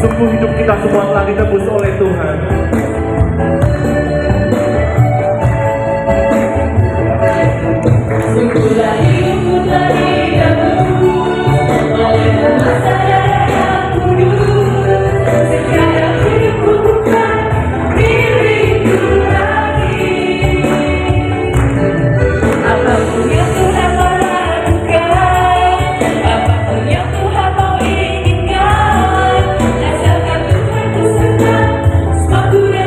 Sungguh hidup kita semua telah ditebus oleh Tuhan. Sungguhlah hidupku telah ditebus oleh kuasa yang kudus. Sekarang hidupku bukan milikku lagi. Apapun yang Tuhan mau lakukan, apapun yang Tuhan mau inginkan, asalkan Tuhan berserta, semua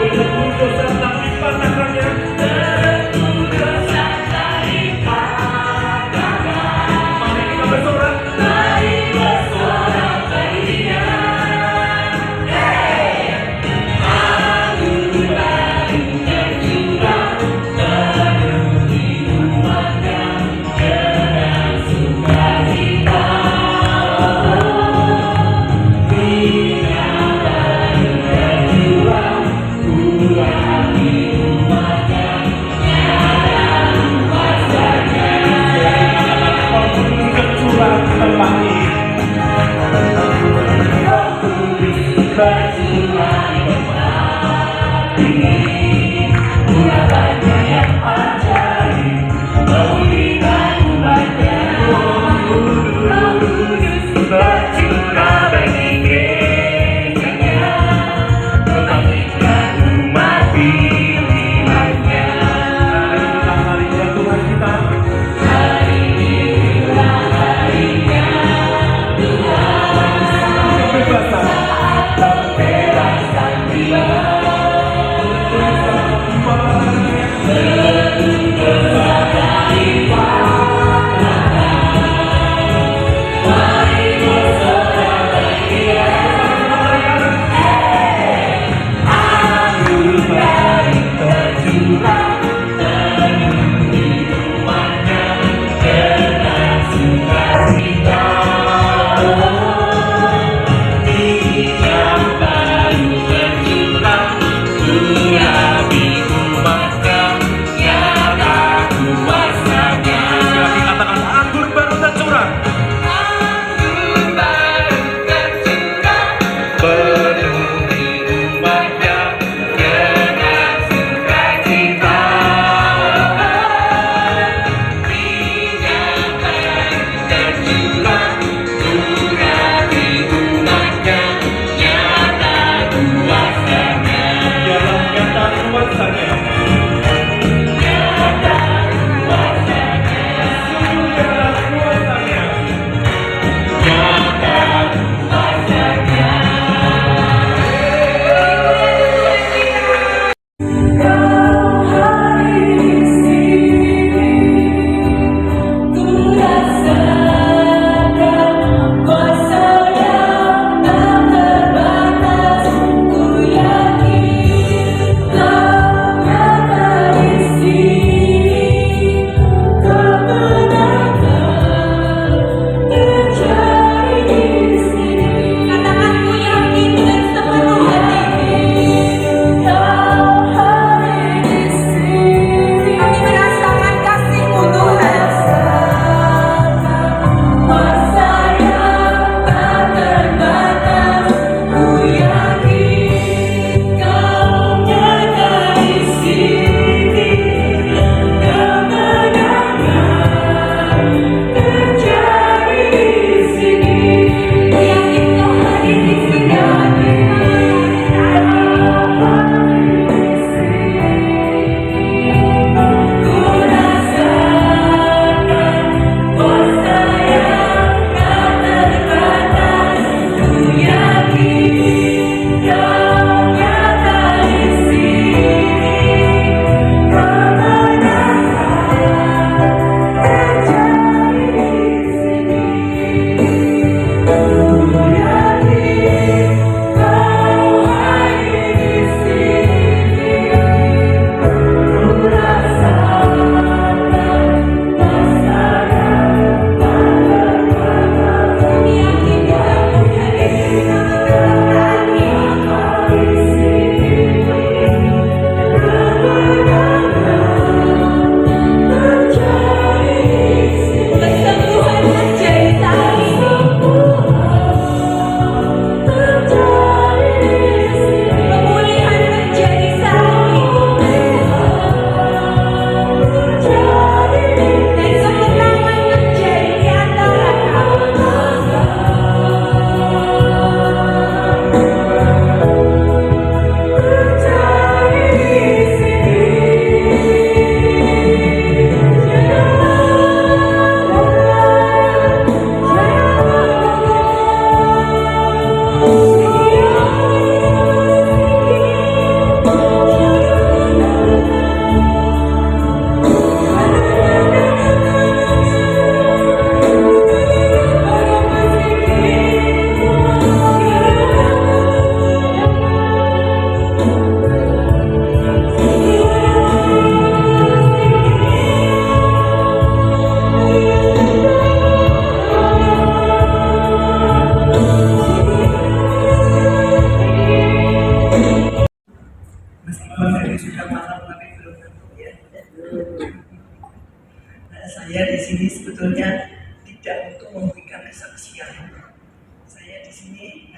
Belenggu dosa tapi pantangannya. Mari kita bersorak. Jiwa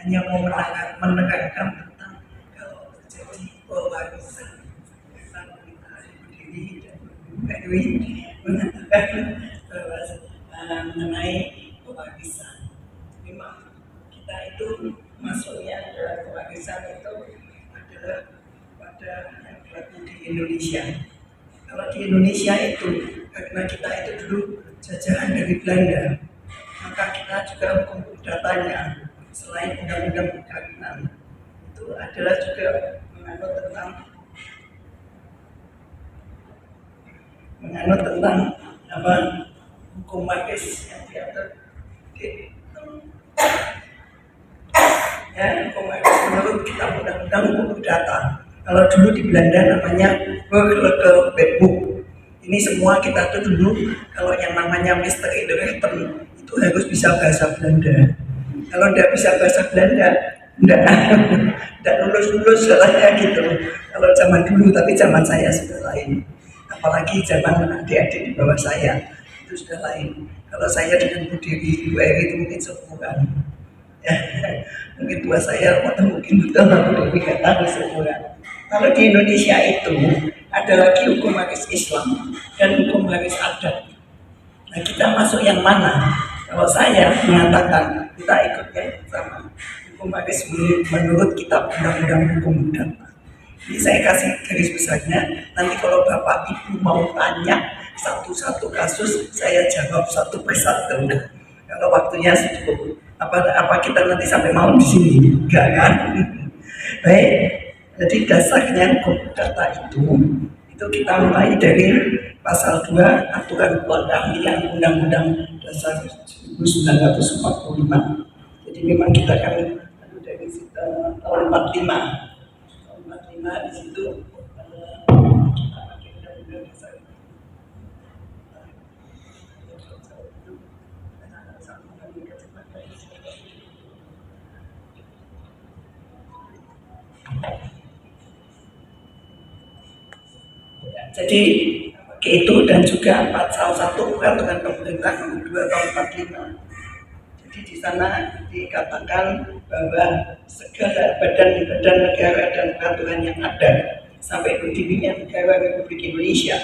hanya mau menekankan tentang kalau terjadi pewarisan tentang kita berdiri dan Edwin mengatakan bahwa mengenai pewarisan memang kita itu masuknya dalam pewarisan itu adalah pada yang berlaku di Indonesia. Kalau di Indonesia itu karena kita itu dulu jajahan dari Belanda, maka kita juga hukum datanya selain undang-undang perkawinan itu adalah juga menganut tentang apa hukum magis yang diatur di ya hukum magis menurut kitab undang-undang hukum perdata. Kalau dulu di Belanda namanya Burgerlijke Wetboek. Ini semua kita tuh dulu kalau yang namanya Mr. Inderrechten itu harus bisa bahasa Belanda. Kalau tidak bisa bahasa Belanda, tidak lulus salahnya gitu. Kalau zaman dulu, tapi zaman saya sudah lain. Apalagi zaman adik-adik di bawah saya itu sudah lain. Kalau saya dengan Bu Dewi, Bu Eri itu mungkin seumuran. Ya, mungkin tua saya atau mungkin betul Bu Dewi nggak tahu seumuran. Kalau di Indonesia itu ada lagi hukum waris Islam dan hukum waris adat. Nah kita masuk yang mana? Kalau saya mengatakan kita ikut yang sama hukum waris menurut kitab undang-undang hukum perdata. Jadi saya kasih garis besarnya. Nanti kalau Bapak Ibu mau tanya satu-satu kasus, saya jawab satu persatu. Kalau waktunya cukup, apa kita nanti sampai malam di sini? Enggak kan? Baik. Jadi dasarnya hukum perdata itu kita mulai dari pasal 2 aturan pengambilan Undang-Undang Dasar 1945. Jadi memang kita kan dari tahun 45 di situ jadi itu dan juga pasal 1 peraturan pemerintah nomor 2 tahun 45. Jadi di sana dikatakan bahwa segala badan-badan negara dan peraturan yang ada sampai berdirinya negara Republik Indonesia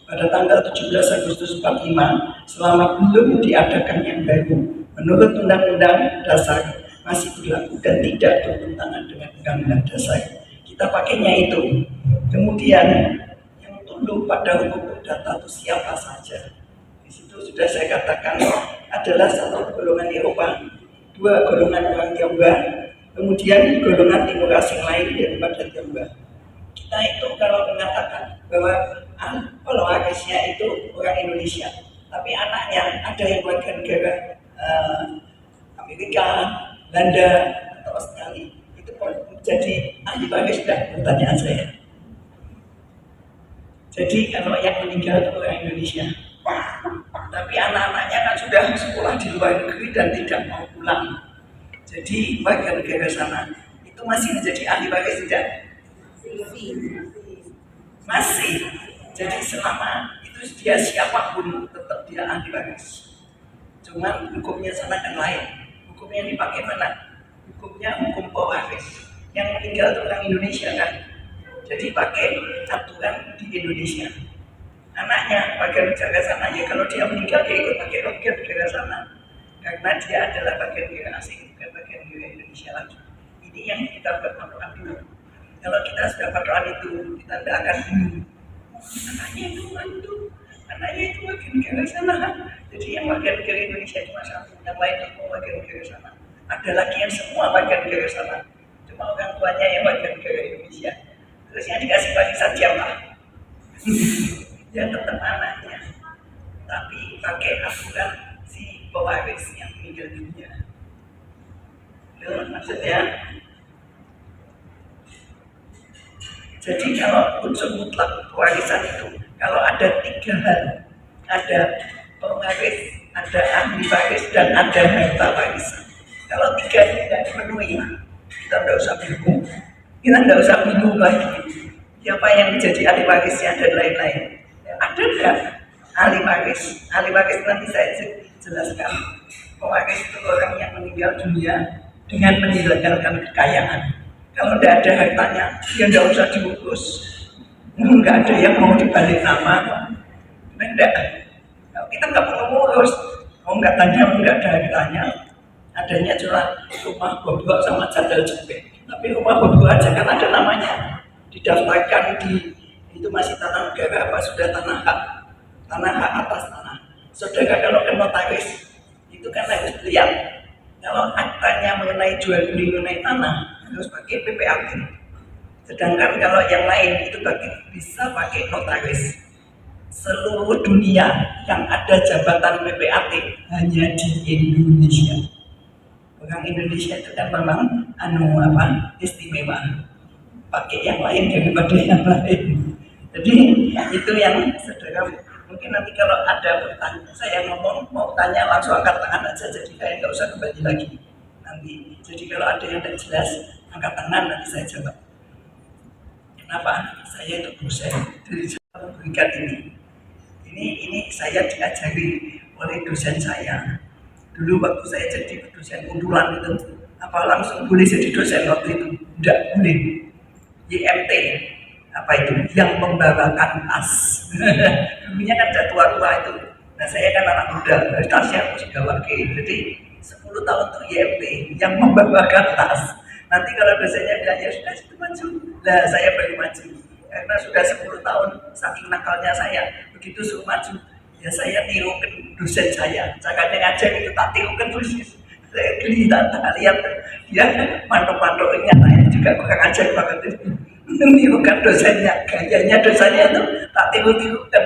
pada tanggal 17 Agustus 45 selama belum diadakan yang baru menurut Undang-Undang Dasar masih berlaku dan tidak bertentangan dengan Undang-Undang Dasar. Kita pakainya itu. Kemudian tunduk pada hukum perdata itu siapa saja. Di situ sudah saya katakan adalah satu golongan Eropa, 2 golongan orang Tionghoa, kemudian golongan timur asing lain daripada Tionghoa. Kita itu kalau mengatakan bahwa warisnya itu orang Indonesia, tapi anaknya ada yang warga negara Amerika, Belanda, atau Australia, itu jadi ahli waris tidak pertanyaan saya. Jadi kalau yang meninggal itu orang Indonesia, tapi anak-anaknya kan sudah sekolah di luar negeri dan tidak mau pulang. Jadi warga negara sana itu masih menjadi ahli waris tidak? Masih. Jadi selama itu dia siapapun tetap dia ahli waris. Cuman hukumnya sana kan lain. Hukumnya dipakai mana? Hukumnya hukum pewaris. Yang meninggal itu orang Indonesia kan? Jadi pakai aturan di Indonesia. Anaknya warga negara sana, ya kalau dia meninggal dia ikut pakai warga negara sana. Karena dia adalah bagian negara asing, bukan bagian negara Indonesia lagi. Ini yang kita berpatokan dulu. Kalau kita sudah patokan itu, kita tidak akan anaknya itu anaknya itu warga negara sana. Jadi yang warga negara Indonesia cuma satu, yang lain semua warga negara sana. Ada lagi yang semua warga negara sana. Cuma orang tuanya yang warga negara Indonesia. Terus yang dikasih warisan siapa? Ya tetap anaknya, tapi pakai aturan si pewaris yang meninggal dunia. Itu maksudnya. Jadi kalau unsur mutlak warisan itu, kalau ada 3 hal, ada pewaris, ada ahli waris, dan ada harta warisan. Kalau 3 ini tidak dipenuhi, kita tidak usah bingung. Kita tidak usah bingung lagi siapa yang menjadi ahli warisnya dan lain-lain. Ada enggak ahli waris? Ahli waris nanti saya jelaskan. Pewaris itu orang yang meninggal dunia dengan meninggalkan kekayaan. Kalau tidak ada hartanya, ya tidak usah diurus. Nggak ada yang mau dibalik nama. Tidak. Kalau kita nggak perlu ngurus, nggak tanya, nggak ada hartanya. Adanya cuma rumah bobok sama jadal jepit. Tapi rumah bobok aja kan ada namanya. Didaftarkan di itu masih tanah negara apa sudah tanah hak atas tanah. Saudara kalau ke notaris itu kan harus lihat. Kalau aktanya mengenai jual beli mengenai tanah harus pakai PPAT. Sedangkan kalau yang lain itu bisa pakai notaris. Seluruh dunia yang ada jabatan PPAT hanya di Indonesia. Orang Indonesia itu kan memang istimewa. Pakai yang lain daripada yang lain. Jadi itu yang saudara mungkin nanti kalau ada pertanyaan saya ngomong mau tanya langsung angkat tangan aja, jadi saya nggak usah kembali lagi nanti. Jadi kalau ada yang tidak jelas angkat tangan nanti saya jawab. Kenapa? Saya itu dosen dari memberikan ini saya diajari oleh dosen saya. Dulu waktu saya jadi dosen undulan itu apa langsung boleh jadi dosen waktu itu? Tidak boleh. YMT apa itu yang membawakan tas. Dulunya kan ada tua-tua itu. Nah saya kan anak muda, tasnya aku sudah pakai. Jadi 10 tahun tuh YMT yang membawakan tas. Nanti kalau dosennya bilang ya sudah situ maju, lah saya baru maju. Karena sudah 10 tahun saking nakalnya saya, begitu suruh maju, ya saya tirukan dosen saya. Caranya ngajar itu tak tirukan persis. Saya geli tak lihat dia mantuk-mantuknya saya juga kurang ajar banget itu. Menirukan dosennya, gayanya dosennya itu tak tiru-tirukan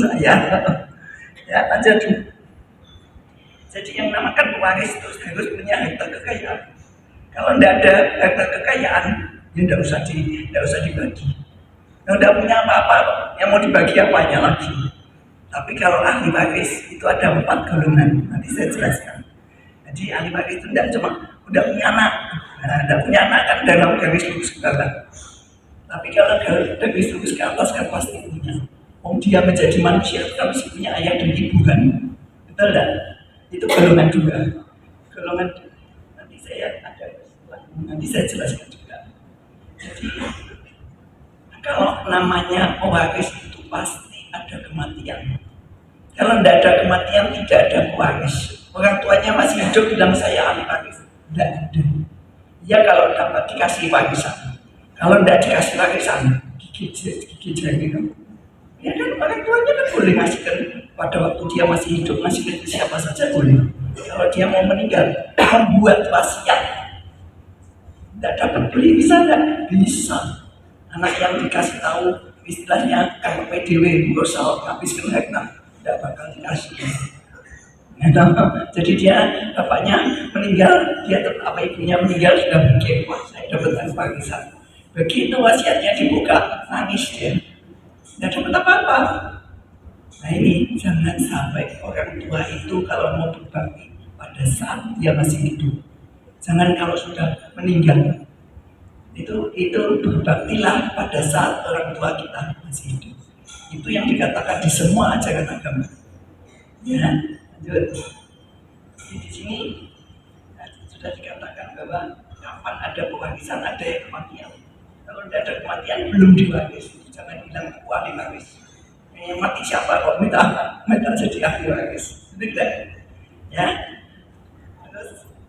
saya. Ya aja dulu. Jadi yang namakan pewaris itu harus punya harta kekayaan. Kalau tidak ada harta kekayaan, ya tidak usah dibagi. Kalau tidak punya apa-apa, yang mau dibagi apanya lagi. Tapi kalau ahli waris itu ada 4 golongan, nanti saya jelaskan. Jadi ahli waris itu tidak cuma udah punya anak, tidak punya anak kan dalam garis lurus ke bawah. Tapi kalau garis lurus ke atas kan pasti punya. Dia menjadi manusia kan mesti punya ayah dan ibu kan, betul tidak? Itu golongan 2. Golongan nanti saya jelaskan juga. Jadi kalau namanya pewaris itu pasti ada kematian. Kalau tidak ada kematian tidak ada pewaris. Orang tuanya masih hidup bilang saya ahli waris, tidak ada. Ya kalau dapat dikasih warisan, kalau tidak dikasih warisan gigi jari kan. Ya kan orang tuanya kan boleh ngasihkan pada waktu dia masih hidup, ngasihkan ke siapa saja boleh. Kalau dia mau meninggal, membuat wasiat, tidak dapat beli bisa nggak? Bisa. Anak yang dikasih tahu istilahnya kayak PDW, nggak usah habiskan harta, tidak bakal dikasih. Jadi dia bapaknya meninggal, dia apa ibunya meninggal sudah mikir, wah saya dapat warisan. Begitu wasiatnya dibuka, nangis dia. Tidak dapat apa-apa. Nah ini jangan sampai orang tua itu kalau mau berbakti pada saat dia masih hidup. Jangan kalau sudah meninggal. Itu berbaktilah pada saat orang tua kita masih hidup. Itu yang dikatakan di semua ajaran agama. Ya, lanjut. Di sini sudah dikatakan bahwa kapan ada pewarisan ada yang kematian. Kalau tidak ada kematian belum diwaris. Jangan bilang aku ahli waris. Yang mati siapa kok minta jadi ahli waris? Itu tidak. Ya.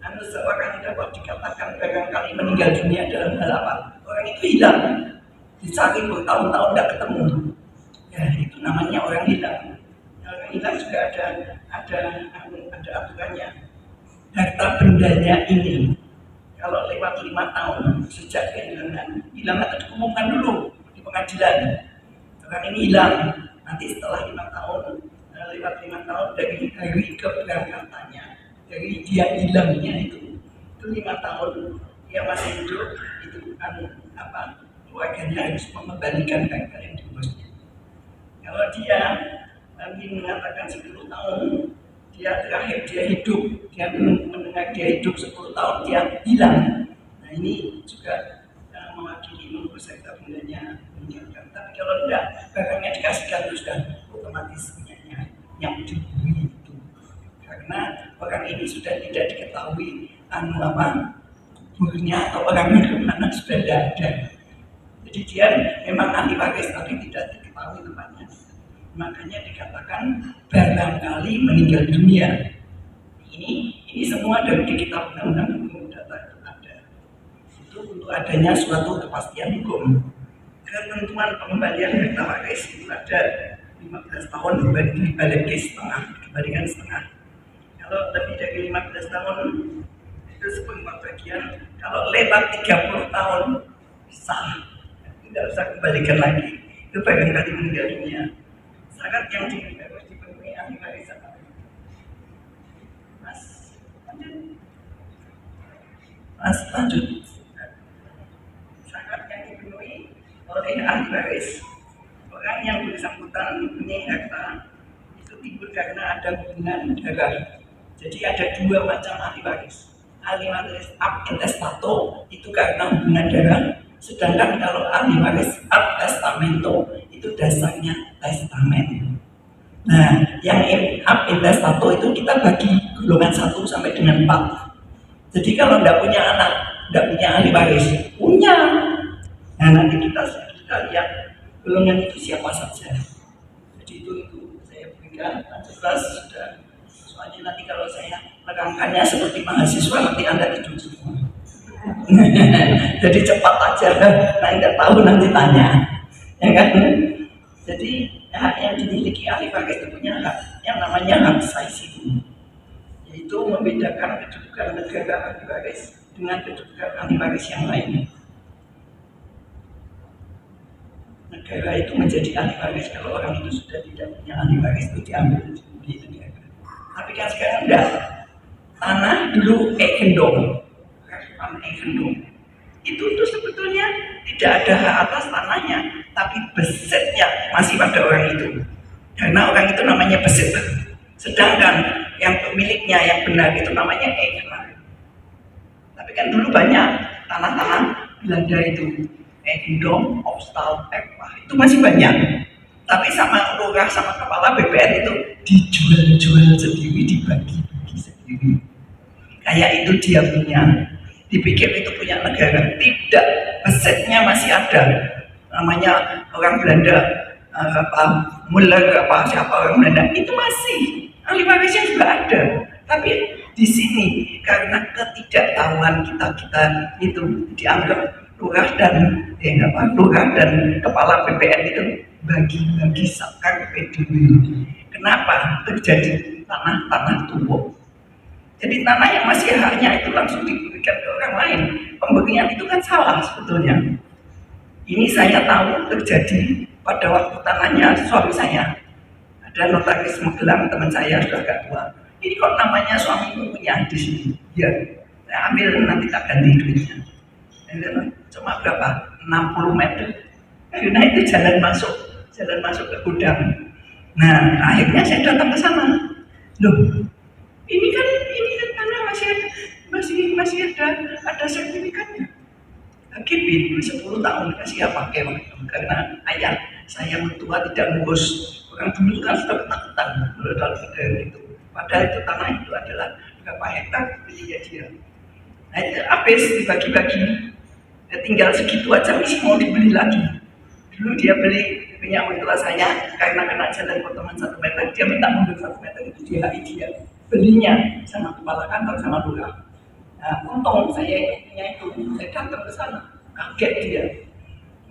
Terus seorang dapat dikatakan barangkali meninggal dunia dalam hal apa? Orang itu hilang. Dicari bertahun-tahun tidak ketemu. Ya itu namanya orang hilang. Orang hilang juga ada aturannya. Harta bendanya ini kalau lewat 5 tahun sejak kehilangan, hilang atau diumumkan dulu di pengadilan. Orang ini hilang, nanti setelah 5 tahun, lewat 5 tahun dari hari keberangkatannya, dari dia hilangnya itu 5 tahun dia masih hidup, itu keluarganya harus mengembalikan harta yang diurusnya. Kalau dia nanti mengatakan 10 tahun, dia terakhir dia hidup, dia mendengar dia hidup 10 tahun, dia hilang. Nah ini juga mewakili mengurus harta bendanya meninggalkan. Tapi kalau tidak, barangnya dikasihkan terus dan otomatis punyanya yang diberi itu. Karena orang ini sudah tidak diketahui gurunya atau orangnya kemana sudah tidak ada. Jadi dia memang ahli waris tapi tidak diketahui tempatnya. Makanya dikatakan barangkali meninggal dunia. Ini semua dari di kitab undang-undang hukum data itu ada. Itu untuk adanya suatu kepastian hukum. Ketentuan pengembalian harta waris itu ada 15 tahun dibalikan setengah. Kalau lebih dari 15 tahun itu sebuah bagian. Kalau lewat 30 tahun sah, tidak usah kembalikan lagi. Itu barangkali meninggal dunia. Syarat yang harus dipenuhi ahli waris apa? Mas lanjut. Syarat yang dipenuhi oleh ahli waris, orang yang bersangkutan mempunyai harta itu timbul karena ada hubungan darah. Jadi ada dua macam ahli waris. Ahli waris ab intestato itu karena hubungan darah, sedangkan kalau ahli waris ab testamento itu dasarnya testamen. Nah, yang ab intestato itu kita bagi golongan 1 sampai dengan 4. Jadi kalau tidak punya anak, tidak punya ahli waris, punya. Nah, nanti kita lihat golongan itu siapa saja. Jadi itu saya berikan jelas sudah. Soalnya nanti kalau saya menerangkannya seperti mahasiswa nanti Anda tidur semua. Jadi cepat aja, nah tidak tahu nanti tanya, ya kan? Jadi hak yang dimiliki ahli waris itu punya hak yang namanya hak saisi, yaitu membedakan kedudukan negara ahli waris dengan kedudukan ahli waris yang lain. Negara itu menjadi ahli waris kalau orang itu sudah tidak punya ahli waris itu diambil di negara. Tapi kan sekarang enggak. Tanah dulu ekendom. Itu sebetulnya tidak ada hak atas tanahnya, tapi besetnya masih pada orang itu. Karena orang itu namanya beset. Sedangkan yang pemiliknya yang benar itu namanya eigenaar. Tapi kan dulu banyak tanah-tanah Belanda itu, ekendom, opstal, itu masih banyak. Tapi sama lurah sama kepala BPN itu dijual-jual sendiri, dibagi-bagi sendiri. Kayak itu dia punya, dipikir itu punya negara. Tidak, besetnya masih ada. Namanya orang Belanda, Muller, siapa orang Belanda, itu masih. Ahli warisnya juga ada. Tapi di sini karena ketidaktahuan kita itu dianggap lurah dan kepala BPN itu bagi-bagi sakar PDW. Kenapa terjadi tanah tumbuk? Jadi tanah yang masih haknya itu langsung diberikan ke orang lain. Pemberian itu kan salah sebetulnya. Ini saya tahu terjadi pada waktu tanahnya suami saya. Ada notaris Magelang, teman saya sudah agak tua. Ini kok namanya suami punya di sini? Ya, saya ambil nanti tak ganti duitnya. Cuma berapa? 60 meter. Karena itu jalan masuk ke gudang. Nah, akhirnya saya datang ke sana. Loh, ini kan tanah masih ada sertifikatnya. HGB 10 tahun kasih pakai karena ayah saya mentua tidak ngurus. Orang dulu kan sudah ketakutan kalau dalam negara itu. Padahal itu tanah itu adalah berapa hektar miliknya dia. Nah, itu habis dibagi-bagi. Tinggal segitu aja masih mau dibeli lagi. Dulu dia beli punya mertua saya karena kena jalan potongan 1 meter, dia minta mundur 1 meter itu dia belinya sama kepala kantor sama lurah. Nah, untung saya punya itu, saya datang ke sana, kaget dia.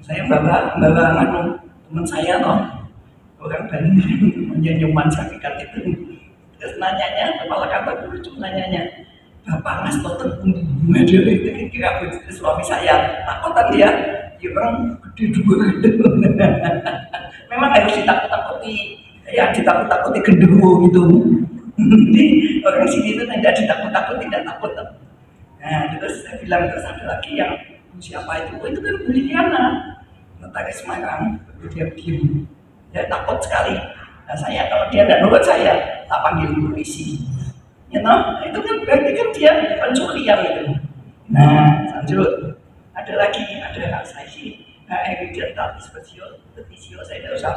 Saya bawa teman saya orang Bali menyuman sakikan itu. Terus nanyanya kepala kantor lucu nanyanya, Bapak Mas Toten bunga dari itu kira suami saya takutan dia orang gede dua. Memang harus ditakut-takuti, ya ditakut-takuti genderuwo gitu. Jadi orang sini itu tidak ditakut-takuti, tidak takut. Nah terus saya bilang terus ada lagi yang siapa itu kan Buliana, notaris Semarang, dia diem, dia takut sekali. Nah saya kalau dia tidak nurut saya, tak panggil polisi. Ya no? Itu kan berarti kan dia pencurian itu. Nah, lanjut. Ada lagi, ada hak saksi, hak evidental petisio, saya tidak usah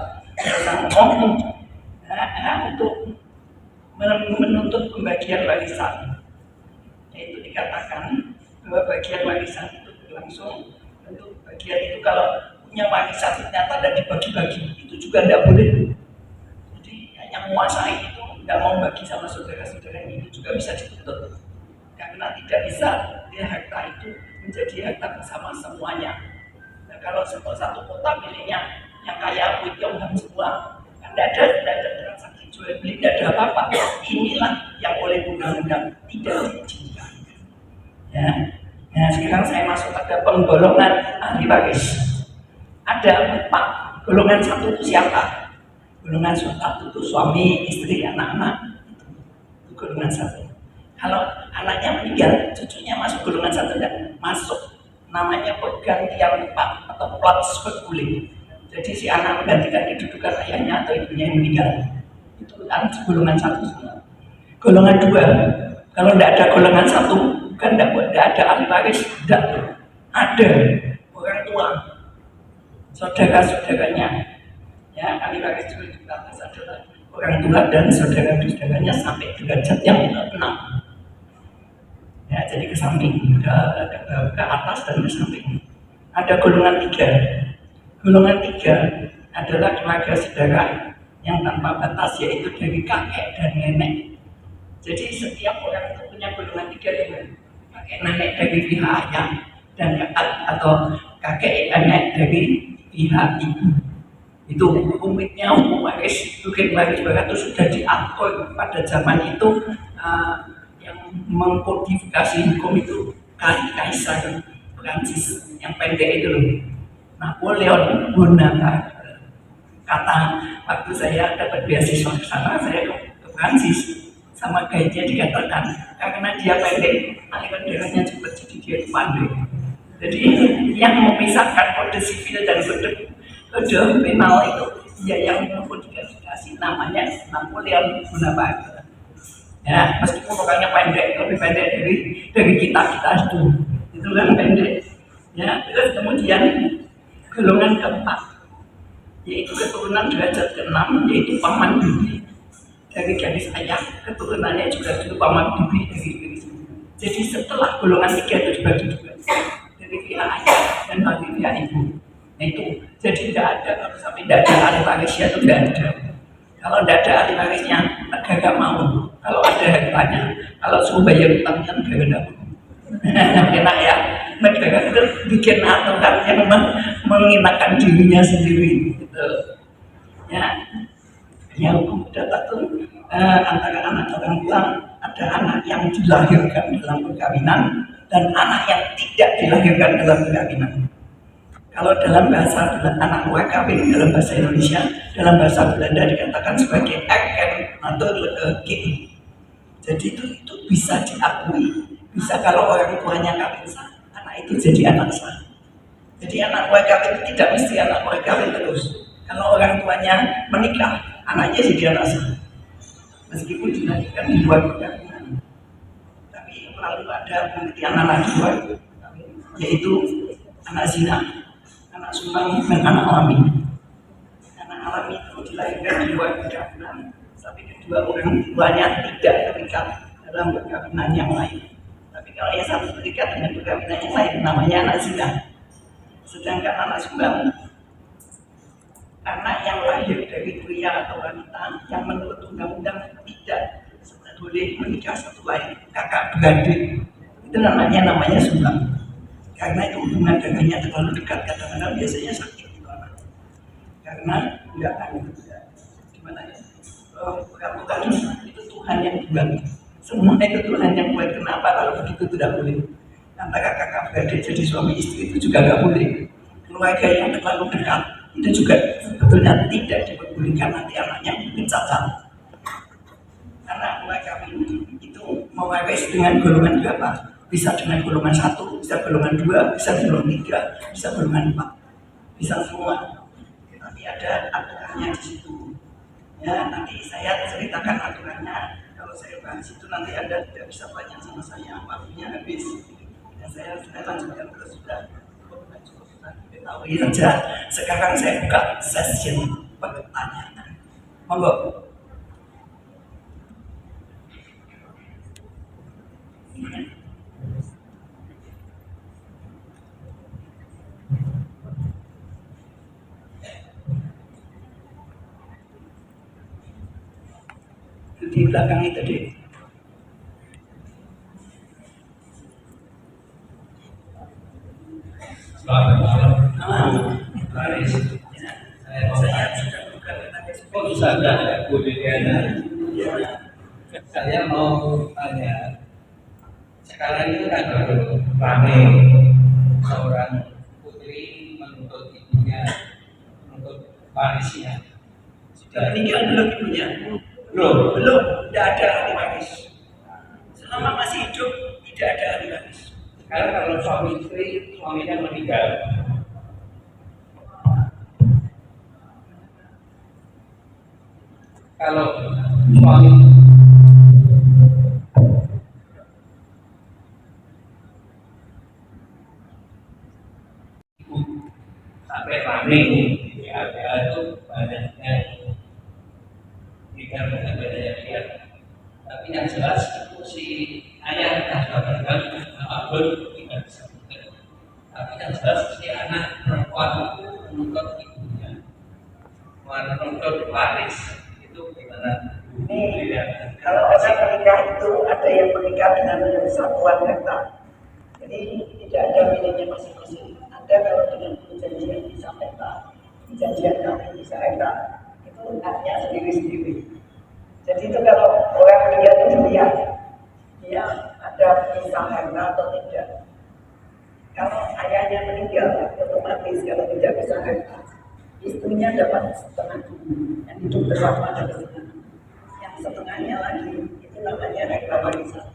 ngomong. Nah, untuk menuntut pembagian warisan. yaitu dikatakan bahwa bagian warisan itu berlangsung. Tentu bagian itu kalau punya warisan ternyata tidak dibagi-bagi, itu juga tidak boleh. Jadi yang menguasai itu tidak mau bagi sama saudara-saudaranya, itu juga bisa dituntut. Karena tidak bisa harta itu menjadi harta bersama semuanya. Nah, kalau satu kota miliknya yang kaya Tiongkok semua, kan tidak ada transaksi jual beli, tidak ada apa-apa. Inilah yang oleh undang-undang tidak diizinkan. Ya. Nah, sekarang saya masuk pada penggolongan ahli waris. Ada 4. Golongan 1 itu siapa? Golongan 1 itu suami, istri, anak-anak. Itu golongan 1. Kalau anaknya meninggal, cucunya masuk golongan 1 dan masuk. Namanya pergantian tempat atau plat spekuling. Jadi si anak menggantikan kedudukan ayahnya atau ibunya yang meninggal. Itu kan golongan 1 semua. Golongan 2, kalau tidak ada golongan 1, kan tidak ada ahli waris, tidak ada orang tua, saudara-saudaranya. Ya, ahli waris juga adalah orang tua dan saudara-saudaranya sampai derajat yang ke-6. Ya, jadi ke samping, ke atas dan ke samping. Ada golongan 3. Golongan 3 adalah keluarga saudara yang tanpa batas, yaitu dari kakek dan nenek. Jadi setiap orang itu punya golongan 3 dengan kakek nenek dari pihak ayah dan atau kakek nenek dari pihak ibu. Itu hukumnya hukum waris, hukum waris itu sudah diatur pada zaman itu. Yang mengkodifikasi hukum itu Kaisar Prancis yang pendek itu loh, Napoleon Bonaparte. Kata waktu saya dapat beasiswa ke sana, saya ke Prancis, sama guide-nya dikatakan karena dia pendek, aliran darahnya cepat, jadi dia pandai. Jadi yang memisahkan kode sipil dan kode penal itu dia yang mengkodifikasi, namanya Napoleon Bonaparte. Ya, meskipun orangnya pendek, lebih pendek dari kita itu kan pendek. Ya, terus kemudian golongan keempat, yaitu keturunan derajat ke-6, yaitu paman bibi dari garis ayah, keturunannya juga dulu paman bibi dari garis. Jadi setelah golongan 3 itu dibagi juga dari pihak ayah dan dari pihak ibu. Nah itu, jadi tidak ada, kalau sampai tidak ada ahli warisnya itu tidak ada. Kalau tidak ada ahli warisnya, negara mau. Kalau ada hartanya, kalau suruh bayar utangnya negara tidak mau. Enak ya, negara itu bikin aturan yang mengenakan dirinya sendiri. Gitu. Ya, yang hukum perdata itu antara anak orang tua, ada anak yang dilahirkan dalam perkawinan dan anak yang tidak dilahirkan dalam perkawinan. Kalau dalam bahasa anak luar kawin, dalam bahasa Indonesia, dalam bahasa Belanda dikatakan sebagai erken atau kind. Jadi itu bisa diakui, bisa kalau orang tuanya kawin sah, anak itu jadi anak sah. Jadi anak luar kawin itu tidak mesti anak luar kawin terus. Kalau orang tuanya menikah, anaknya jadi anak sah, meskipun dilahirkan di luar perkawinan. Tapi lalu ada pengertian anak luar, yaitu anak zina, anak sumbang, dan anak alami. Anak alami itu dilahirkan di luar perkawinan, tapi kedua orang tuanya tidak terikat dalam perkawinan yang lain. Tapi kalau yang satu terikat dengan perkawinan yang lain, namanya anak zina. Sedangkan anak sumbang, anak yang lahir dari pria atau wanita yang menurut undang-undang tidak boleh menikah satu lain, kakak beradik, itu namanya sumbang. Karena itu hubungan darahnya terlalu dekat, kadang-kadang biasanya sakit itu anak. Karena tidak akan gimana ya? Bukan itu Tuhan yang buat. Semua itu Tuhan yang buat. Kenapa kalau begitu tidak boleh? Antara kakak beradik jadi suami istri itu juga nggak boleh. Keluarga yang terlalu dekat itu juga sebetulnya tidak diperbolehkan, nanti anaknya mungkin cacat. Karena keluarga itu mewaris dengan golongan berapa? Bisa dengan golongan 1, bisa golongan 2, bisa golongan 3, bisa golongan 4, bisa semua. Tapi ada aturannya di situ. Ya, nanti saya ceritakan aturannya. Kalau saya bahas itu nanti Anda tidak bisa tanya sama saya, waktunya habis. Dan saya lanjutkan terus sudah. Tahu saja. Sekarang saya buka session pertanyaan. Monggo. di belakang itu deh. Selamat malam. Malam. Haris. Saya sudah buka tanya Kok bisa ada Bu Diana? Saya mau tanya. Sekarang ini kan baru rame seorang putri menuntut ibunya, menuntut warisnya. sudah meninggal belum ibunya? Belum. Belum, tidak ada ahli waris. Selama masih hidup tidak ada ahli waris. Sekarang kalau suami istri, suaminya meninggal. Kalau suami sampai rame di RPA itu banyaknya tidak banyak lihat. Tapi yang jelas itu si ayah yang sudah meninggal apapun tidak disebutkan. Tapi yang jelas si anak perempuan itu menuntut ibunya, menuntut waris itu gimana? Ini kalau orang menikah itu ada yang menikah dengan satuan harta. Jadi tidak ada miliknya masing-masing. Ada kalau dengan perjanjian bisa harta, perjanjian kami bisa harta, itu haknya sendiri-sendiri. Jadi itu kalau orang meninggal itu dilihat dia ada pisah harta atau tidak. Kalau ayahnya meninggal, otomatis kalau tidak bisa harta, istrinya dapat setengah yang hidup bersama ada setengah. Yang setengahnya lagi itu namanya harta warisan.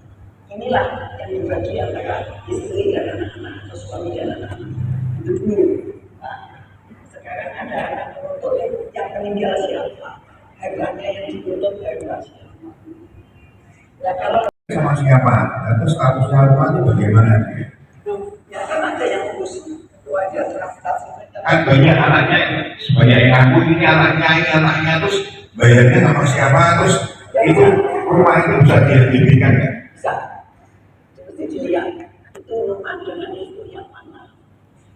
Inilah yang dibagi antara istri dan anak-anak atau suami dan anak-anak. Itu dulu. Nah, sekarang ada anak menuntut yang meninggal siapa? Hartanya yang dituntut harta siapa? Nah kalau Sama siapa? Atau statusnya rumah itu bagaimana? ya kan ada yang urus itu aja transaksi. Kan banyak anaknya, sebanyak yang aku ini anaknya, terus bayarnya sama siapa? Terus itu rumah itu bisa dihentikan kan? Bisa. Mesti dilihat itu rumah dengan istri yang mana.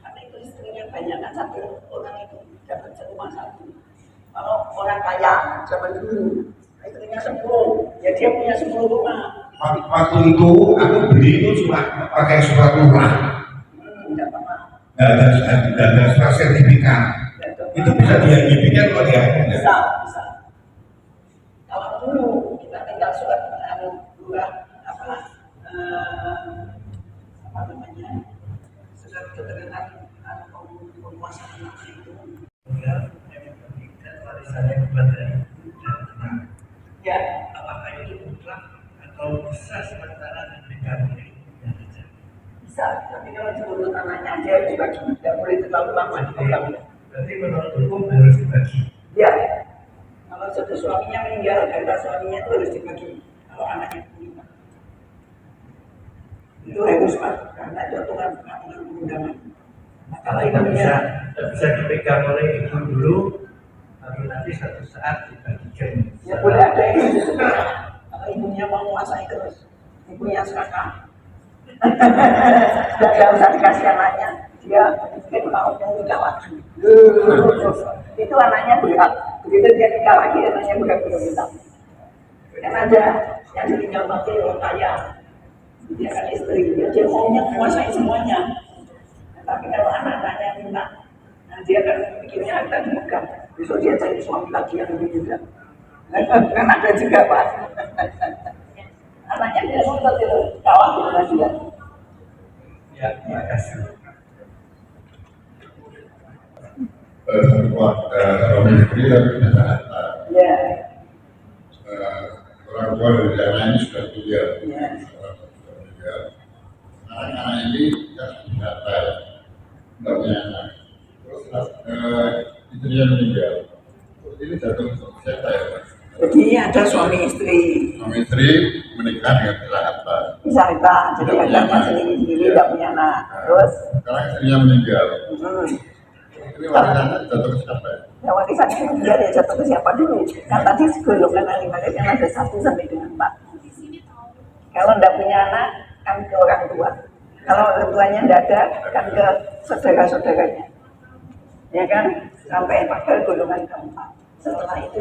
Karena itu istrinya banyak kan satu orang itu dapat rumah satu. Kalau orang kaya zaman dulu istrinya 10, ya dia punya 10 rumah. Waktu itu aku beli itu cuma pakai surat lurah, Tidak apa-apa. nggak ada surat sertifikat. Itu bisa dihentikan kalau dia Bisa, bisa. Kalau dulu kita tinggal surat lurah apa namanya surat keterangan penguasaan itu ya yang memberikan warisannya kepada ibu dan anak. Ya, apakah itu mutlak atau bisa sementara diberikan oleh ibunya saja? Bisa, tapi kalau dituntut anaknya dia dibagi, tidak boleh terlalu lama dipegang. Berarti menurut hukum harus dibagi. Ya, kalau sudah suaminya meninggal, harta suaminya itu harus dibagi. Kalau anaknya meninggal, itu harus karena jatuhkan peraturan perundangan. Nah, kalau ibunya bisa dipegang oleh ibu dulu, baru nanti satu saat dibagikan. ya boleh ada yang juga. Kalau ibunya mau menguasai terus, ibunya seraka. Tidak usah dikasih anaknya, dia mungkin mau nikah lagi. Itu anaknya berhak. Begitu dia nikah lagi, anaknya berhak minta. Kan ada yang ditinggal mati orang kaya, dia kan istri, dia maunya menguasai semuanya. Tapi kalau anak-anaknya minta, nah dia kan pikirnya harta dipegang. Besok dia cari suami lagi yang lebih juga. Kan ada juga Pak. Anaknya dia nuntut itu, kawan dengan dia. Ya, terima kasih. suami istri dan punya harta. Ya, Orang tua dari anak ini sudah meninggal. ya. Anak-anak ini tidak punya harta, tidak punya anak. Terus istrinya meninggal. Terus ini jatuh ke siapa ya, Mas? Jadi ada suami istri, Suami istri menikah dengan punya harta. bisa harta, jadi hartanya sendiri-sendiri tidak punya anak. Terus, Sekarang istrinya meninggal. hmm, Ini warisan jatuh ke siapa ya? ya warisannya meninggal ya jatuh ke siapa dulu? Kan tadi golongan ahli waris yang ada 1 sampai dengan 4. Kalau tidak punya anak, kan ke orang tua. Kalau orang tuanya tidak ada, kan ke saudara-saudaranya. Ya kan? Sampai pada golongan keempat. Setelah itu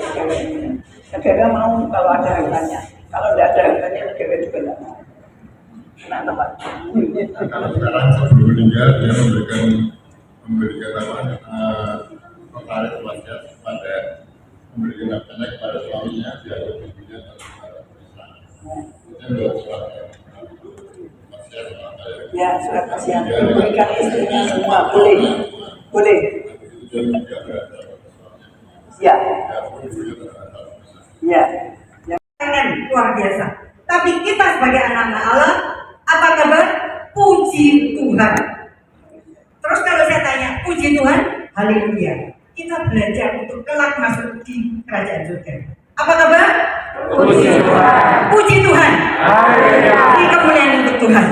negara mau kalau ada harganya. Kalau tidak ada harganya negara juga tidak mau. Kenapa Pak? Nah, kalau sekarang sebelum meninggal dia memberikan notaris wasiat kepada memberikan hartanya kepada suaminya dia ada ibunya dan kepada perusahaan. Itu menurut surat wasiat apa ya? Ya, surat wasiat diberikan istrinya semua boleh. Boleh. Itu dia menjaga terhadap suaminya. Ya. Ya, ibunya terhadap perusahaan. Ya. Ya. Luar biasa. Tapi kita sebagai anak-anak Allah, apa kabar? Puji Tuhan. Terus kalau saya tanya, puji Tuhan, haleluya. Kita belajar untuk kelak masuk di kerajaan surga. Apa kabar? Puji Tuhan. Puji Tuhan. Haleluya. Ini kemuliaan untuk Tuhan.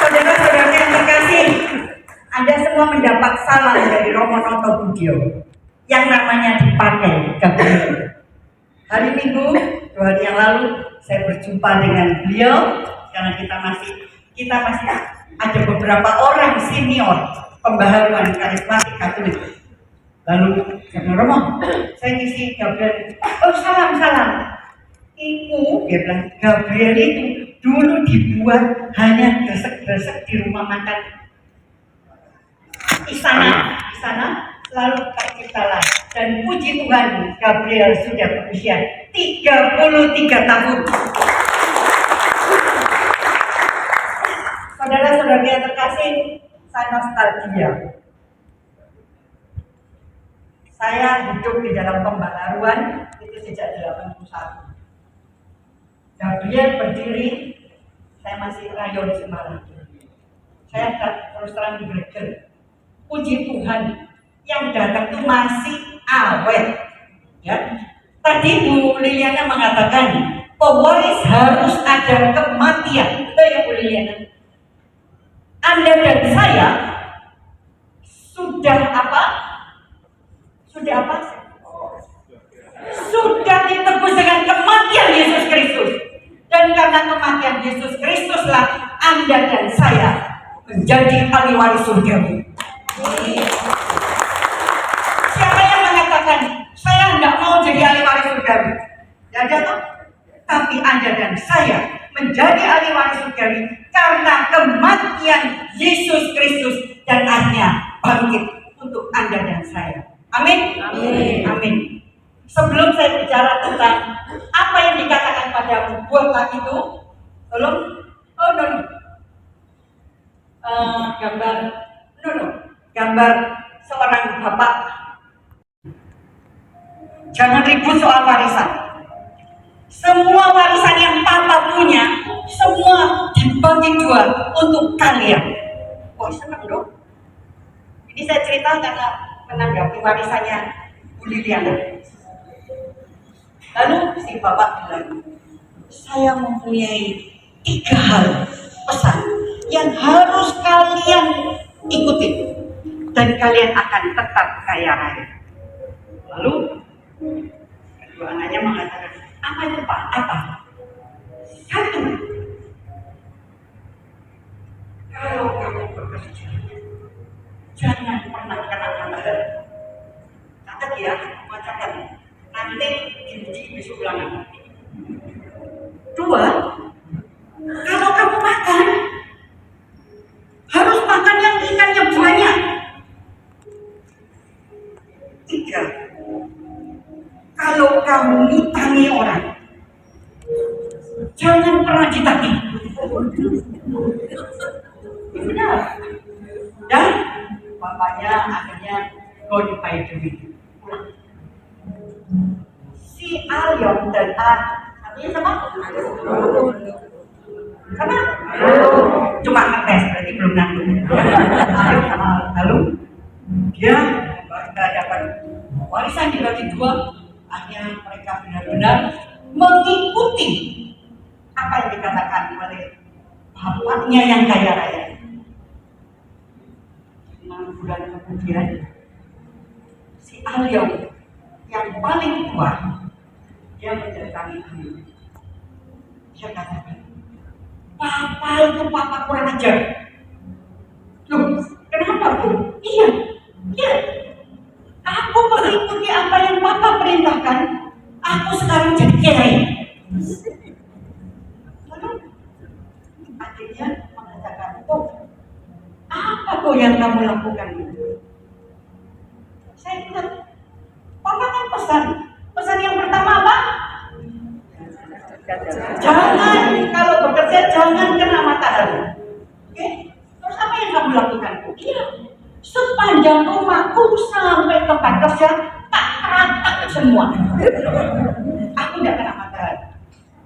Saudara-saudara yang terkasih, Anda semua mendapat salam dari Romo Noto Budio yang namanya dipakai Gabriel. Hari Minggu, 2 hari yang lalu, saya berjumpa dengan beliau karena kita masih ada beberapa orang senior pembaharuan karismatik Katolik. Lalu saya Romo, saya ngisi Gabriel. Oh salam. Dia bilang Gabriel itu dulu dibuat hanya gresek-gresek di rumah makan istana, lalu terciptalah. Dan puji Tuhan, Gabriel sudah berusia 33 tahun. Saudara-saudara yang terkasih, saya nostalgia. Saya hidup di dalam pembaharuan itu sejak 81. Gabriel berdiri, saya masih rayon Semarang. Saya terus terang greget. Puji Tuhan, yang datang itu masih awet. Ya. Tadi Bu Liliana mengatakan pewaris harus ada kematian. Betul ya Bu Liliana? Anda dan saya sudah apa? Sudah ditebus dengan kematian Yesus Kristus. Dan karena kematian Yesus Kristuslah Anda dan saya menjadi ahli waris surgawi. Siapa yang mengatakan saya tidak mau jadi ahli waris surgawi? Tidak ada toh? Tapi Anda dan saya menjadi ahli waris surgawi karena kematian Yesus Kristus dan akhirnya bangkit untuk Anda dan saya. Amin. Amin. Sebelum saya bicara tentang apa yang dikatakan padamu, buatlah itu. Tolong. Gambar seorang bapak. Jangan ribut soal warisan. Semua warisan yang papa punya, semua dibagi dua untuk kalian. Wah, senang dong. Ini saya cerita karena menanggapi warisannya Bu Liliana. Lalu si bapak bilang, saya mempunyai 3 hal pesan yang harus kalian ikuti dan kalian akan tetap kaya raya. Lalu kedua anaknya mengatakan, apa itu Pak? Apa? 1, kalau kamu bekerja, jangan pernah kena-kena. Catat ya, catat. Nanti diuji besok ulangan. 2, kalau kamu makan, harus makan yang ikannya banyak. 3, kalau kamu ngutangi orang, jangan pernah ditagih. Benar. Dan bapaknya akhirnya go by the way. Si Alyong dan artinya sama? Sama? Cuma ngetes, berarti belum nanggung. Alyong sama Halu, dia dapat warisan dibagi 2. Akhirnya mereka benar-benar mengikuti apa yang dikatakan oleh bapaknya yang kaya raya. 6 bulan kemudian, si Alyong yang paling tua, dia mendatangi kami. Dia katakan, papa itu papa kurang ajar. Loh, kenapa Bu? Iya. Aku mengikuti apa Oh, apa tuh yang kamu lakukan? Saya bilang, Papa kan pesan yang pertama apa? Jangan, kalau bekerja jangan kena matahari. Oke? Terus apa yang kamu lakukan? Iya, sepanjang rumahku sampai tempat kerja tak rata semua. Aku tidak kena matahari.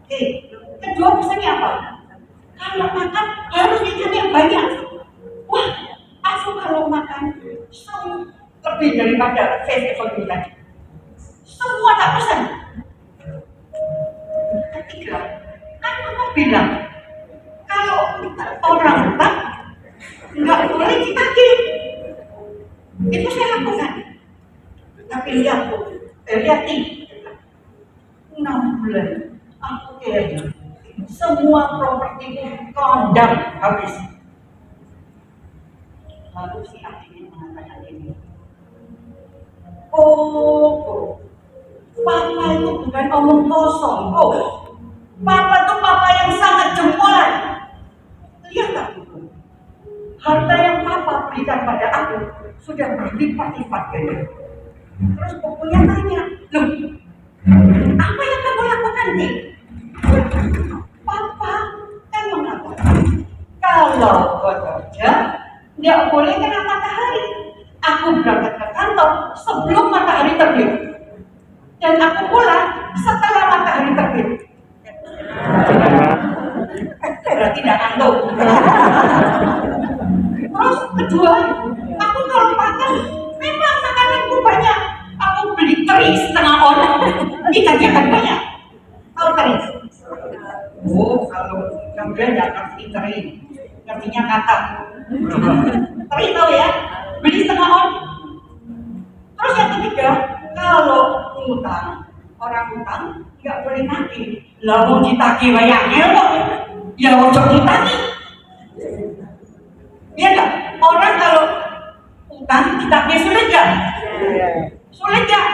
Oke, kedua pesannya apa? Kalau makan harus ikan yang banyak. Wah, aku kalau makan lebih daripada festival ini tadi. Semua tak pesan. Ketiga, kan mama bilang kalau orang utang nggak boleh ditagih. Itu saya lakukan. Tapi lihat nih, 6 bulan aku kayaknya semua properti kondang habis. Lalu si akhirnya mengatakan ini, oh, Papa itu bukan omong kosong, oh. Papa itu Papa yang sangat jempolan. Lihat aku, harta yang Papa berikan pada aku sudah berlipat-lipat ganda. Terus pokoknya tanya, loh, apa yang kamu lakukan nih? Papa kan mengatakan, kalau bekerja nggak boleh kena matahari. Aku berangkat ke kantor sebelum matahari terbit, dan aku pulang setelah matahari terbit. Berarti tidak ngantuk. Terus kedua, aku kalau makan memang makananku banyak. Aku beli teri setengah orang, ikannya kan banyak. Tahu teri? Oh, kalau kemudian nggak ngerti teri, ngertinya kata. Teri tahu ya? Beli setengah on. Terus yang ketiga, kalau orang utang nggak boleh nagih. Lah mau ditagih wayangnya kok, ya ojo ditagih. Iya nggak? Orang kalau utang ditagih sulit nggak? Sulit nggak?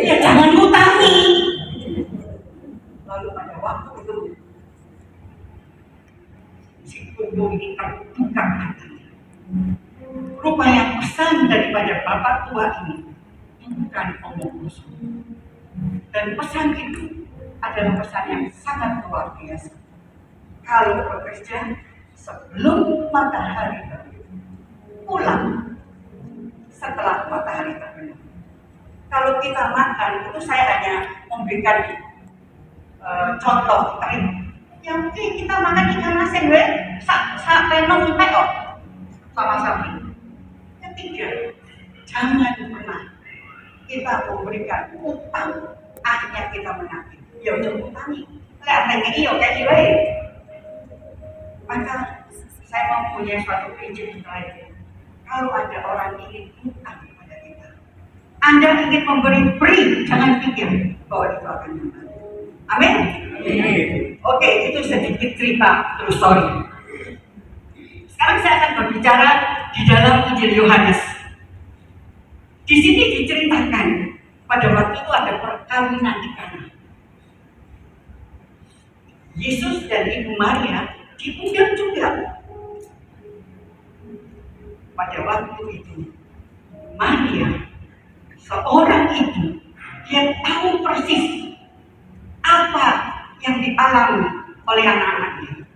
Ya jangan utangi. Lalu pada waktu itu si Kundu ini terbuka matanya. Rupanya pesan daripada bapak tua ini bukan omong kosong. Dan pesan itu adalah pesan yang sangat luar biasa. Kalau bekerja sebelum matahari terbit, pulang setelah matahari terbit. Kalau kita makan, itu saya hanya memberikan contoh trik. Yang mungkin kita makan ikan asin, sak renong kok sama sapi. Ketiga, jangan pernah kita memberikan utang akhirnya kita menagih. Ya udah utangi. Kelihatannya iyo kayak gini. Maka saya mempunyai suatu prinsip lain. Kalau ada orang ingin utang kepada kita, Anda ingin beri, jangan pikir bahwa itu akan membantu. Amin. Oke, itu sedikit cerita true story. Sekarang saya akan berbicara di dalam Injil Yohanes. Di sini diceritakan pada waktu itu ada perkawinan di Kana. Yesus dan Ibu Maria diundang juga. Pada waktu itu Maria, seorang ibu, dia tahu persis apa yang dialami oleh anak-anaknya.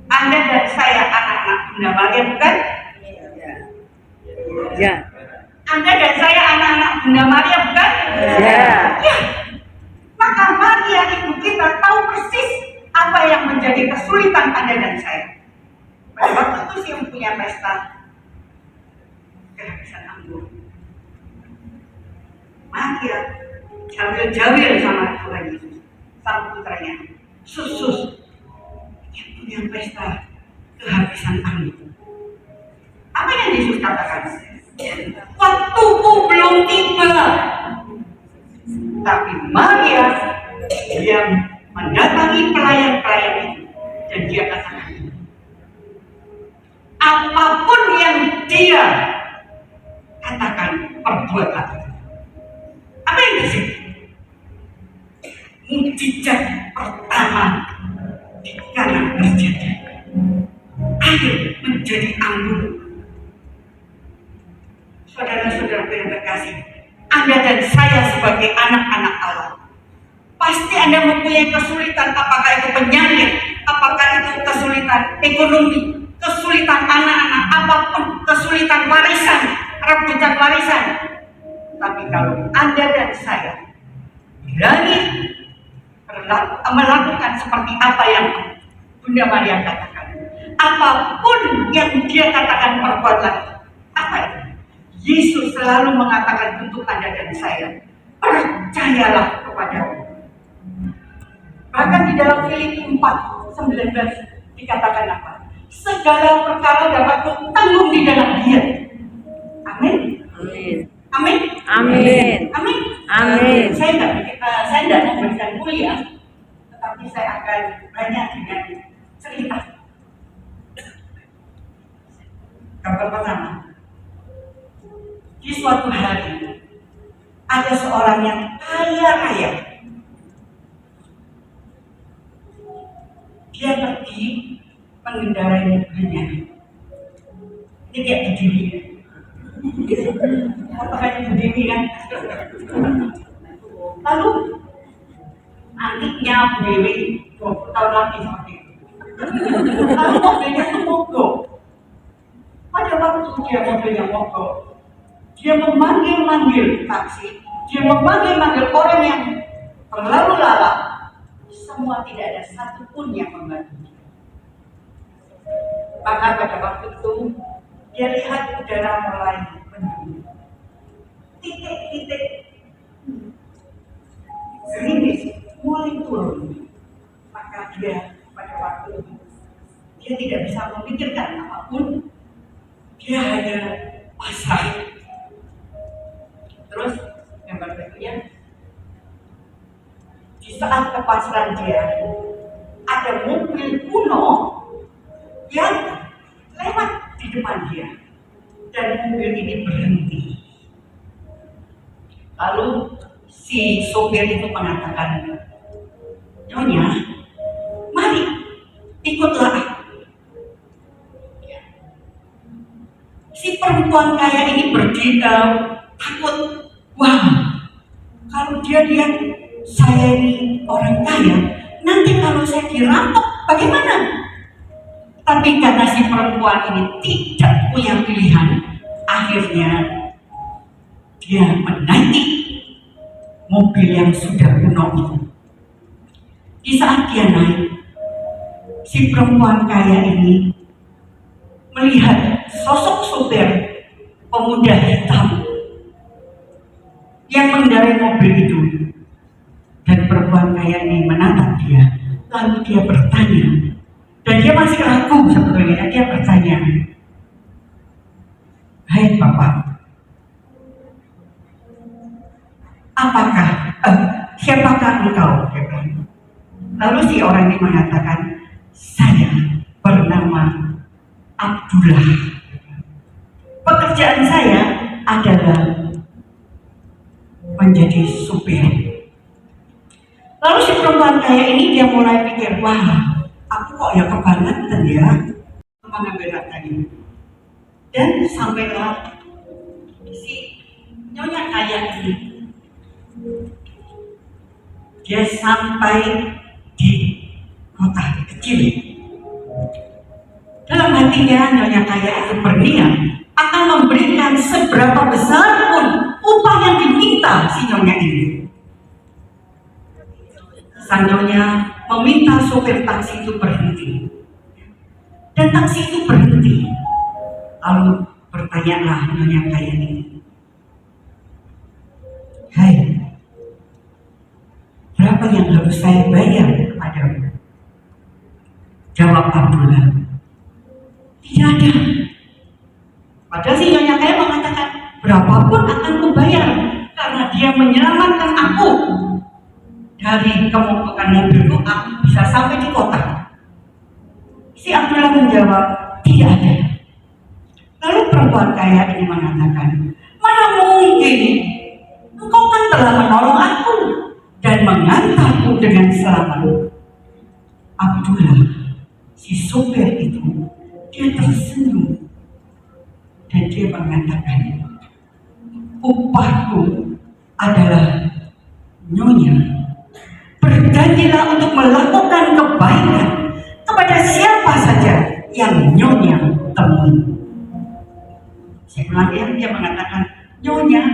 Anda dan saya anak-anak Bunda Maria, bukan? Ya. Anda dan saya anak-anak Bunda Maria, bukan? Ya. Ya. Maka Maria ibu kita tahu persis apa yang menjadi kesulitan Anda dan saya. Pada waktu itu sih punya pesta kehabisan anggur. Maria jawil sama Tuhan Yesus, sang putranya. Sus, yang punya pesta kehabisan anggur. Apa yang Yesus katakan? Waktuku belum tiba. Tapi Maria yang mendatangi pelayan-pelayan itu, dan dia katakan, apapun yang dia katakan, perbuatan. Apa yang terjadi? Mujizat pertama di Kana terjadi. air menjadi anggur. Saudara-saudara yang terkasih, Anda dan saya sebagai anak-anak Allah, pasti Anda mempunyai kesulitan, apakah itu penyakit, apakah itu kesulitan ekonomi, kesulitan anak-anak, apapun, kesulitan warisan, rebutan warisan. Tapi kalau Anda dan saya berani melakukan seperti apa yang Bunda Maria katakan, apapun yang dia katakan perbuatlah. Apa itu? Yesus selalu mengatakan untuk Anda dan saya, percayalah kepada-Ku. Bahkan di dalam Filipi 4:19 dikatakan apa? Segala perkara dapat kutanggung di dalam Dia. Amin. Amin. Amin. Amin. Amin. Saya tidak memberikan kuliah, tetapi saya akan banyak dengan cerita. Kabar pertama, di suatu hari ada seorang yang kaya raya. Dia pergi mengendarai mobilnya. Ini kayak begini. Apakah begini kan? Lalu antiknya BMW 20 tahun lagi seperti itu. Lalu mobilnya itu mogok. Pada waktu mobilnya mogok, dia memanggil-manggil taksi, dia memanggil-manggil orang yang berlalu lalang. Semua tidak ada satupun yang membantu. Maka pada waktu itu dia lihat udara mulai mendung. Titik-titik gerimis mulai turun. Maka dia pada waktu itu dia tidak bisa memikirkan apapun. Dia hanya pasrah. Terus yang berikutnya, di saat kepasrahan dia, ada mobil kuno yang lewat di depan dia, dan mobil ini berhenti. Lalu si sopir itu mengatakan, "Nyonya, mari ikutlah aku." Si perempuan kaya ini berdiri takut. Wah, kalau dia lihat saya ini orang kaya, nanti kalau saya dirampok bagaimana? Tapi karena si perempuan ini tidak punya pilihan, akhirnya dia menaiki mobil yang sudah kuno itu. Di saat dia naik, si perempuan kaya ini melihat sosok sopir pemuda hitam yang mengendarai mobil itu, dan perempuan kaya ini menatap dia. Lalu dia bertanya, dan dia masih ragu sebetulnya. Dia bertanya, "Hai Bapak, apakah siapakah engkau?" Lalu si orang ini mengatakan, "Saya bernama Abdullah. Pekerjaan saya adalah menjadi supir." Lalu si perempuan kaya ini dia mulai pikir, wah, aku kok ya kebangetan ya mengambil hartanya. Dan sampailah si nyonya kaya ini. Dia sampai di kota kecil. Dalam hatinya nyonya kaya itu berniat akan memberikan seberapa besar pun upah yang diminta si nyonya ini. Sang nyonya meminta sopir taksi itu berhenti, dan taksi itu berhenti. Lalu bertanyalah nyonya kaya ini, "Hai, berapa yang harus saya bayar kepadamu?" Jawab Abdullah, "Tidak ada." Padahal si nyonya kaya mengatakan, "Berapapun akan kubayar, karena dia menyelamatkan aku dari kemogokan mobilku, aku bisa sampai di kota." Si Abdullah menjawab, "Tidak ada." Lalu perempuan kaya ini mengatakan, "Mana mungkin? Engkau kan telah menolong aku dan mengantarku dengan selamat." Abdullah, si sopir itu, dia dia tersenyum dan dia mengatakan, upahku adalah Nyonya berjanjilah untuk melakukan kebaikan kepada siapa saja yang Nyonya temui. Saya ulang ya, dia mengatakan, Nyonya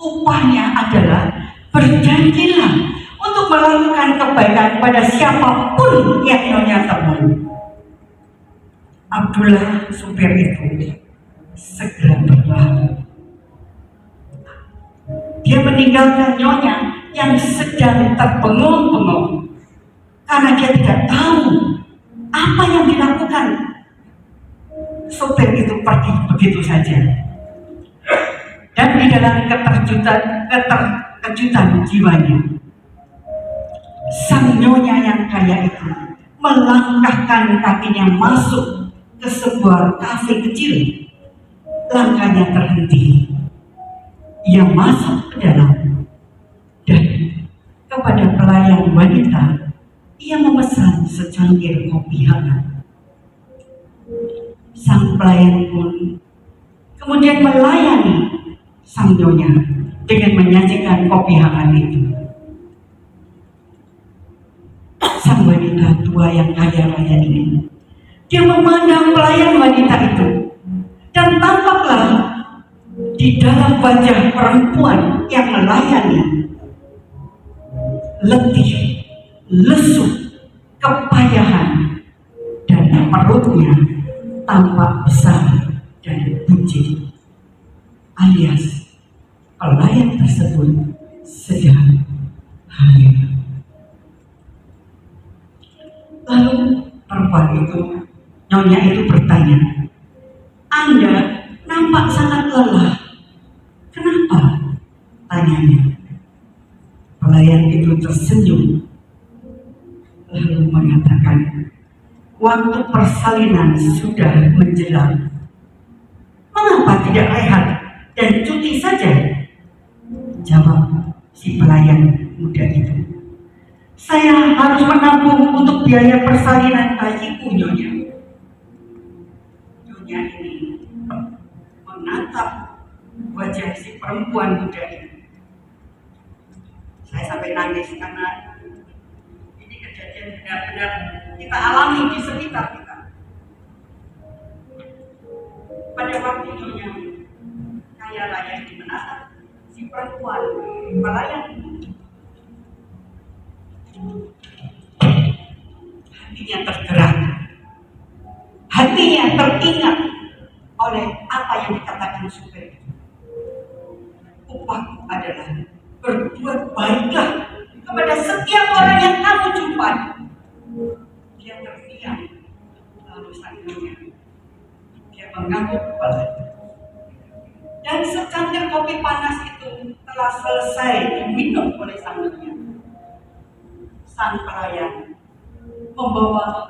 upahnya adalah berjanjilah untuk melakukan kebaikan kepada siapapun yang Nyonya temui. Abdullah supir itu segera berlalu. Dia meninggalkan Nyonya yang sedang terbengong-bengong karena dia tidak tahu apa yang dilakukan. Supir itu pergi begitu saja. Dan di dalam keterkejutan jiwanya, sang Nyonya yang kaya itu melangkahkan kakinya masuk ke sebuah kafe kecil. Langkahnya terhenti. Ia masuk ke dalam dan kepada pelayan wanita ia memesan secangkir kopi hangat. Sang pelayan pun kemudian melayani sang Nyonya dengan menyajikan kopi hangat itu. Sang wanita tua yang kaya raya ini, dia memandang pelayan wanita itu dan tampaklah di dalam wajah perempuan yang melayani letih, lesu, kepayahan, dan perutnya tampak besar dan buncit, alias pelayan tersebut sedang hamil. Lalu perempuan itu, Nyonya itu bertanya, Anda nampak sangat lelah. Kenapa? Tanyanya. Pelayan itu tersenyum lalu mengatakan, waktu persalinan sudah menjelang. Mengapa tidak rehat dan cuti saja? Jawab si pelayan muda itu. Saya harus menabung untuk biaya persalinan bayiku, Nyonya. Nyonya ini menatap wajah si perempuan muda ini. Saya sampai nangis karena ini kejadian benar-benar kita alami di sekitar kita. Pada waktu Nyonya kaya raya ini menatap si perempuan pelayan, hatinya tergerak, hatinya teringat oleh apa yang dikatakan supir. Upahku adalah berbuat baiklah kepada setiap orang yang kamu jumpai. Dia terdiam, lalu sang Nyonya dia mengangguk kepala. Dan secangkir kopi panas itu telah selesai diminum oleh sang Nyonya. Sang pelayan membawa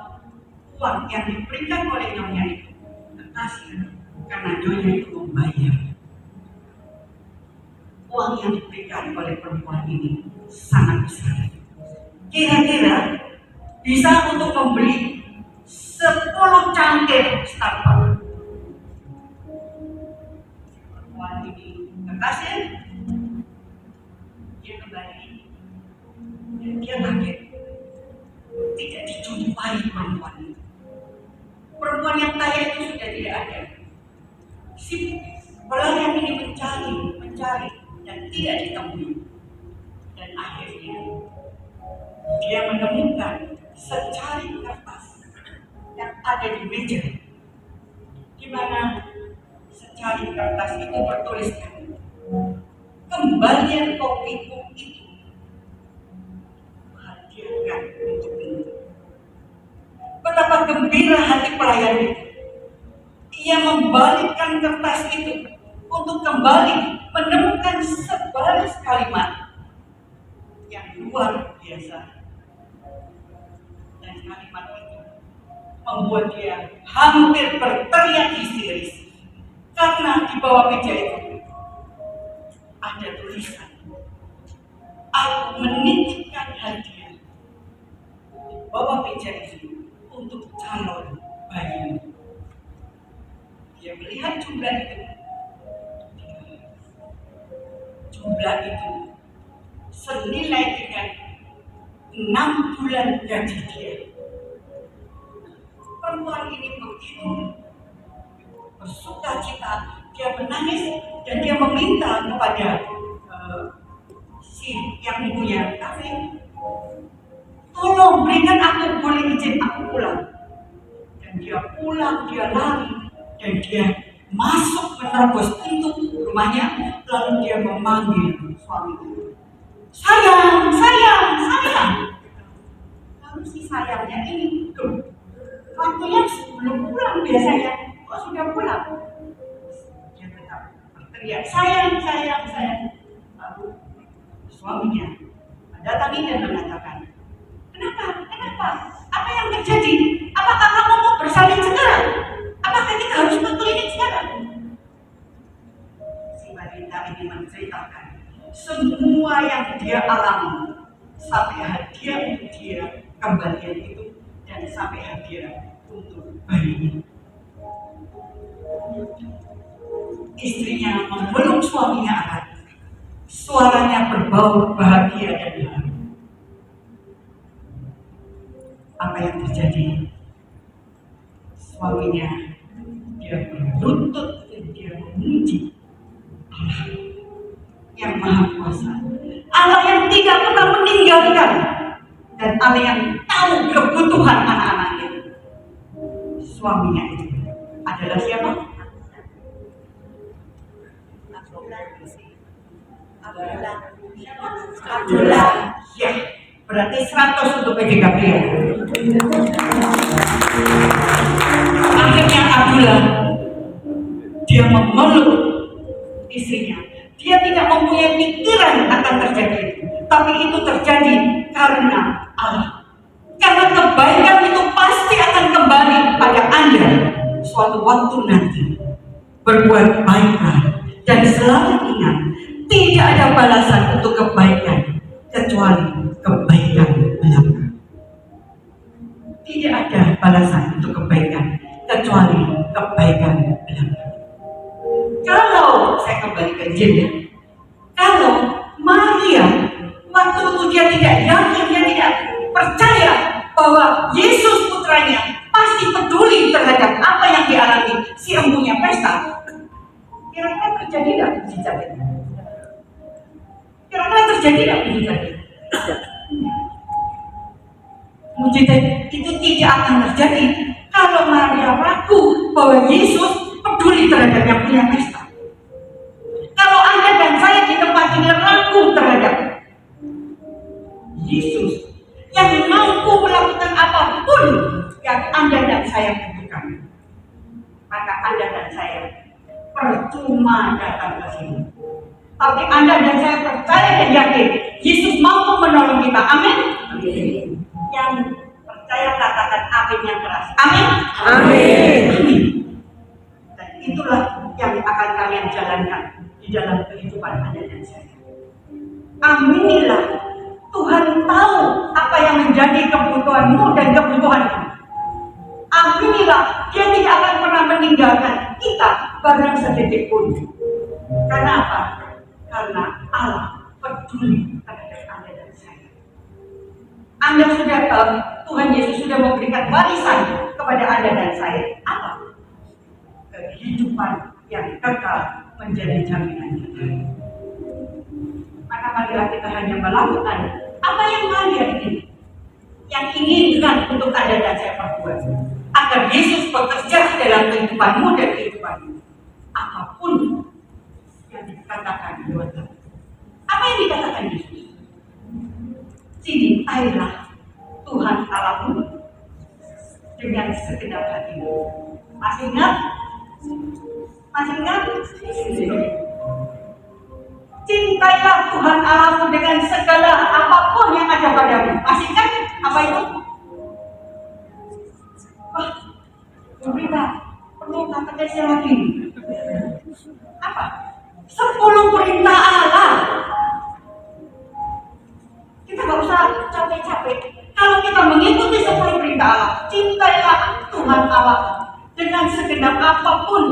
uang yang diberikan oleh Nyonya itu ke kasir karena Nyonya itu membayar. Uang yang diberikan oleh perempuan ini sangat besar. Kira-kira bisa untuk membeli 10 cangkir Starbucks. Perempuan ini ke kasir, dia kembali dan dia kaget. Tidak dijumpai perempuan itu. Perempuan yang kaya itu sudah tidak ada. Si pelayan ini mencari dan tidak ditemui. Dan akhirnya dia menemukan secari kertas yang ada di meja, di mana secari kertas itu bertuliskan, kembalian kopiku itu hadirkan untuk ini. Betapa gembira hati pelayan itu. Ia membalikkan kertas itu untuk kembali menemukan sebaris kalimat yang luar biasa. Dan kalimat itu membuat dia hampir berteriak histeris karena di bawah meja itu ada tulisan, aku menitipkan hadiah di bawah meja itu untuk calon bayi. dia melihat jumlah itu. Jumlah itu senilai dengan 6 bulan gaji dia. Perempuan ini begitu bersuka cita, dia menangis dan dia meminta kepada si yang punya kafe, tolong berikan aku, boleh izin aku pulang. Dan dia pulang, dia lari dan dia masuk menerobos pintu rumahnya, lalu dia memanggil suaminya, sayang, sayang, sayang. Lalu si sayangnya ini, waktunya belum pulang biasanya, kok sudah pulang? Dia tetap berteriak, sayang, sayang, sayang. Lalu suaminya mendatangi dan mengatakan, kenapa? Apa yang terjadi? Apakah kamu mau bersalin sekarang? Apakah kita harus ke klinik sekarang? Si wanita ini menceritakan semua yang dia alami sampai hadiah untuk dia kembalian itu dan sampai hadiah untuk bayinya. Istrinya memeluk suaminya erat, suaranya berbau bahagia dan haru. Apa yang terjadi? Suaminya dia berlutut dan dia memuji Allah yang Maha Kuasa, Allah yang tidak pernah meninggalkan, dan Allah yang tahu kebutuhan anak-anaknya. Suaminya itu adalah siapa? Abdullah. Ya, berarti 100 untuk PJ Gabriel. Akhirnya Abdullah dia memeluk istrinya. Dia tidak mempunyai pikiran akan terjadi itu, tapi itu terjadi karena Allah. Karena kebaikan itu pasti akan kembali pada Anda suatu waktu nanti. Berbuat baiklah dan selalu ingat, tidak ada balasan untuk kebaikan kecuali kebaikan belaka. Tidak ada balasan untuk kebaikan kecuali kebaikan belaka. Kalau saya kembali ke Injil ya, kalau Maria waktu itu dia tidak yakin, dia tidak percaya bahwa Yesus putranya pasti peduli terhadap apa yang dialami si empunya pesta. Kira-kira terjadi tidak mujizatnya? Kira-kira terjadi tidak mujizatnya? Mujizat itu tidak akan terjadi kalau Maria ragu bahwa Yesus peduli terhadap yang punya pesta. Kalau Anda dan saya di tempat ini ragu terhadap Yesus yang mampu melakukan apapun yang Anda dan saya butuhkan, maka Anda dan saya percuma datang ke sini. Tapi Anda dan saya percaya dan yakin Yesus mampu menolong kita. Amin. Yang percaya katakan amin yang keras. Amin. Amin. Dan itulah yang akan kalian jalankan di dalam kehidupan Anda dan saya. Aminilah, Tuhan tahu apa yang menjadi kebutuhanmu dan kebutuhanku. Aminilah, Dia tidak akan pernah meninggalkan kita barang sedetik pun. Karena apa? Karena Allah peduli terhadap Anda dan saya. Anda sudah tahu, Tuhan Yesus sudah memberikan warisan kepada Anda dan saya. Apa? Kehidupan yang kekal menjadi jaminan kita. Maka marilah kita hanya melakukan apa yang Maria ingin, yang inginkan untuk Anda dan saya perbuat, agar Yesus bekerja dalam kehidupanmu dan kehidupanmu. Apapun yang dikatakan Tuhan. Apa yang dikatakan Yesus? Cintailah Tuhan Allahmu dengan segenap hatimu. Masih ingat? Masih ingat? Cintailah Tuhan Allahmu dengan segala apapun yang ada padamu. Masih ingat? Apa itu? Wah, berita perlu kata-kata lagi. Apa? 10 perintah Allah. Kita nggak usah capek-capek. Kalau kita mengikuti 10 perintah Allah, cintailah Tuhan Allah dengan segenap apapun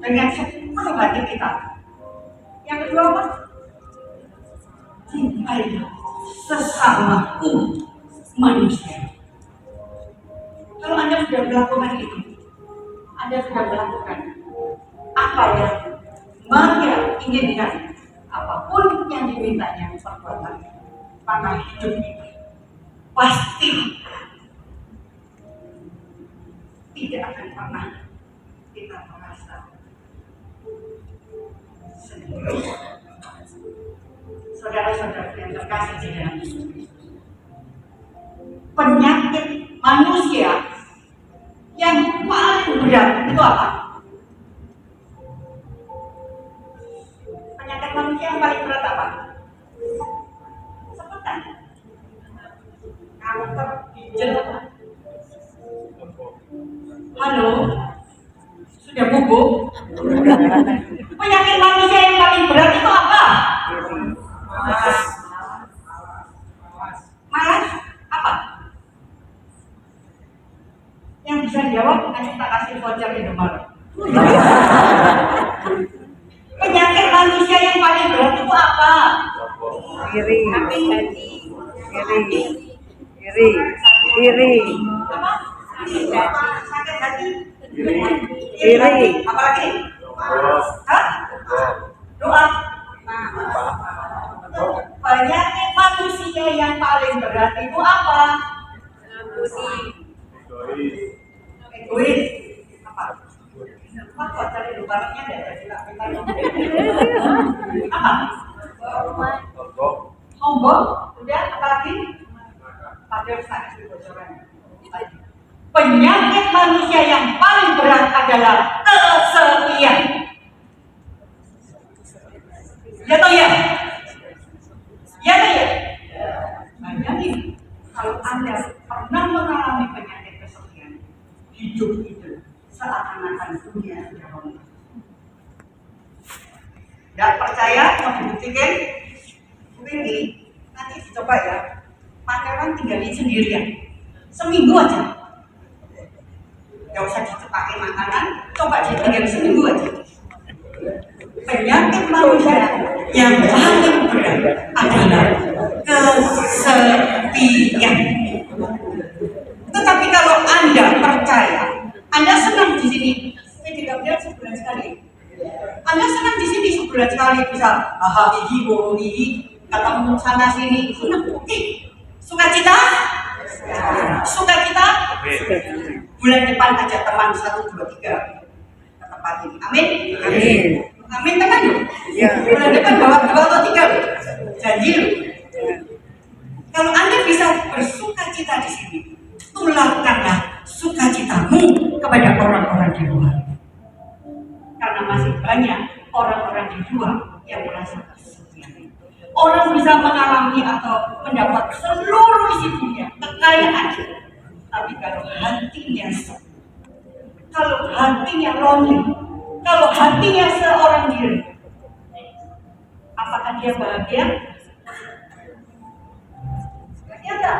dengan sepenuh hati kita. Yang kedua apa? Cintai sesamaku manusia. Kalau Anda sudah melakukan itu, Anda sudah melakukan apa yang Maria inginkan, apapun yang dimintanya perbuatan, maka hidup kita pasti tidak akan pernah kita merasa sendiri. Saudara-saudara yang terkasih di dalam Yesus, penyakit manusia yang paling berat itu apa? Penyakit manusia yang paling berat apa? Sebutan. Kanker ginjal apa? Halo? Sudah bubuk? Penyakit manusia yang paling berat itu apa? Malas? Apa? Yang bisa jawab, hanya tak kasih voucher di Indomaret. Penyakit manusia yang paling berat itu apa? Iri. Apa? Sakit hati? Iri. Apa lagi? Hah? Doa? Penyakit manusia yang paling berat itu apa? Egois. Apa? Apa cari luparannya ada juga. Apa? Sombong. Udah, apa lagi? Padahal saya bocoran. Penyakit manusia yang paling berat adalah kesepian. Ya toh ya? Ya toh ya? Bayangin kalau Anda pernah mengalami penyakit kesepian, hidup itu seakan-akan dunia sudah runtuh. Tidak percaya? Mau dibuktikan? Ini nanti dicoba ya. Pangeran tinggalin sendirian seminggu aja. Gak usah dicepakin makanan, coba ditinggal seminggu aja. Penyakit manusia yang paling berat adalah kesepian. Tetapi kalau Anda percaya, Anda senang di sini, saya tidak lihat sebulan sekali. Anda senang di sini sebulan sekali bisa hihi, hihi, ketemu sana sini, senang. Oke, sukacita? Sukacita? Bulan depan ajak teman 1, 2, 3 ke tempat ini. Amin? Amin. Amin teman yuk. Ya. Bulan depan bawa 2 atau 3 loh. Janji loh. Kalau Anda bisa bersukacita di sini, tularkanlah sukacitamu kepada orang-orang di luar. Karena masih banyak orang-orang di luar yang merasa kesepian. Orang bisa mengalami atau mendapat seluruh isi dunia, kekayaan, tapi kalau hatinya sepi, kalau hatinya lonely, kalau hatinya seorang diri, apakah dia bahagia? Bahagia tak?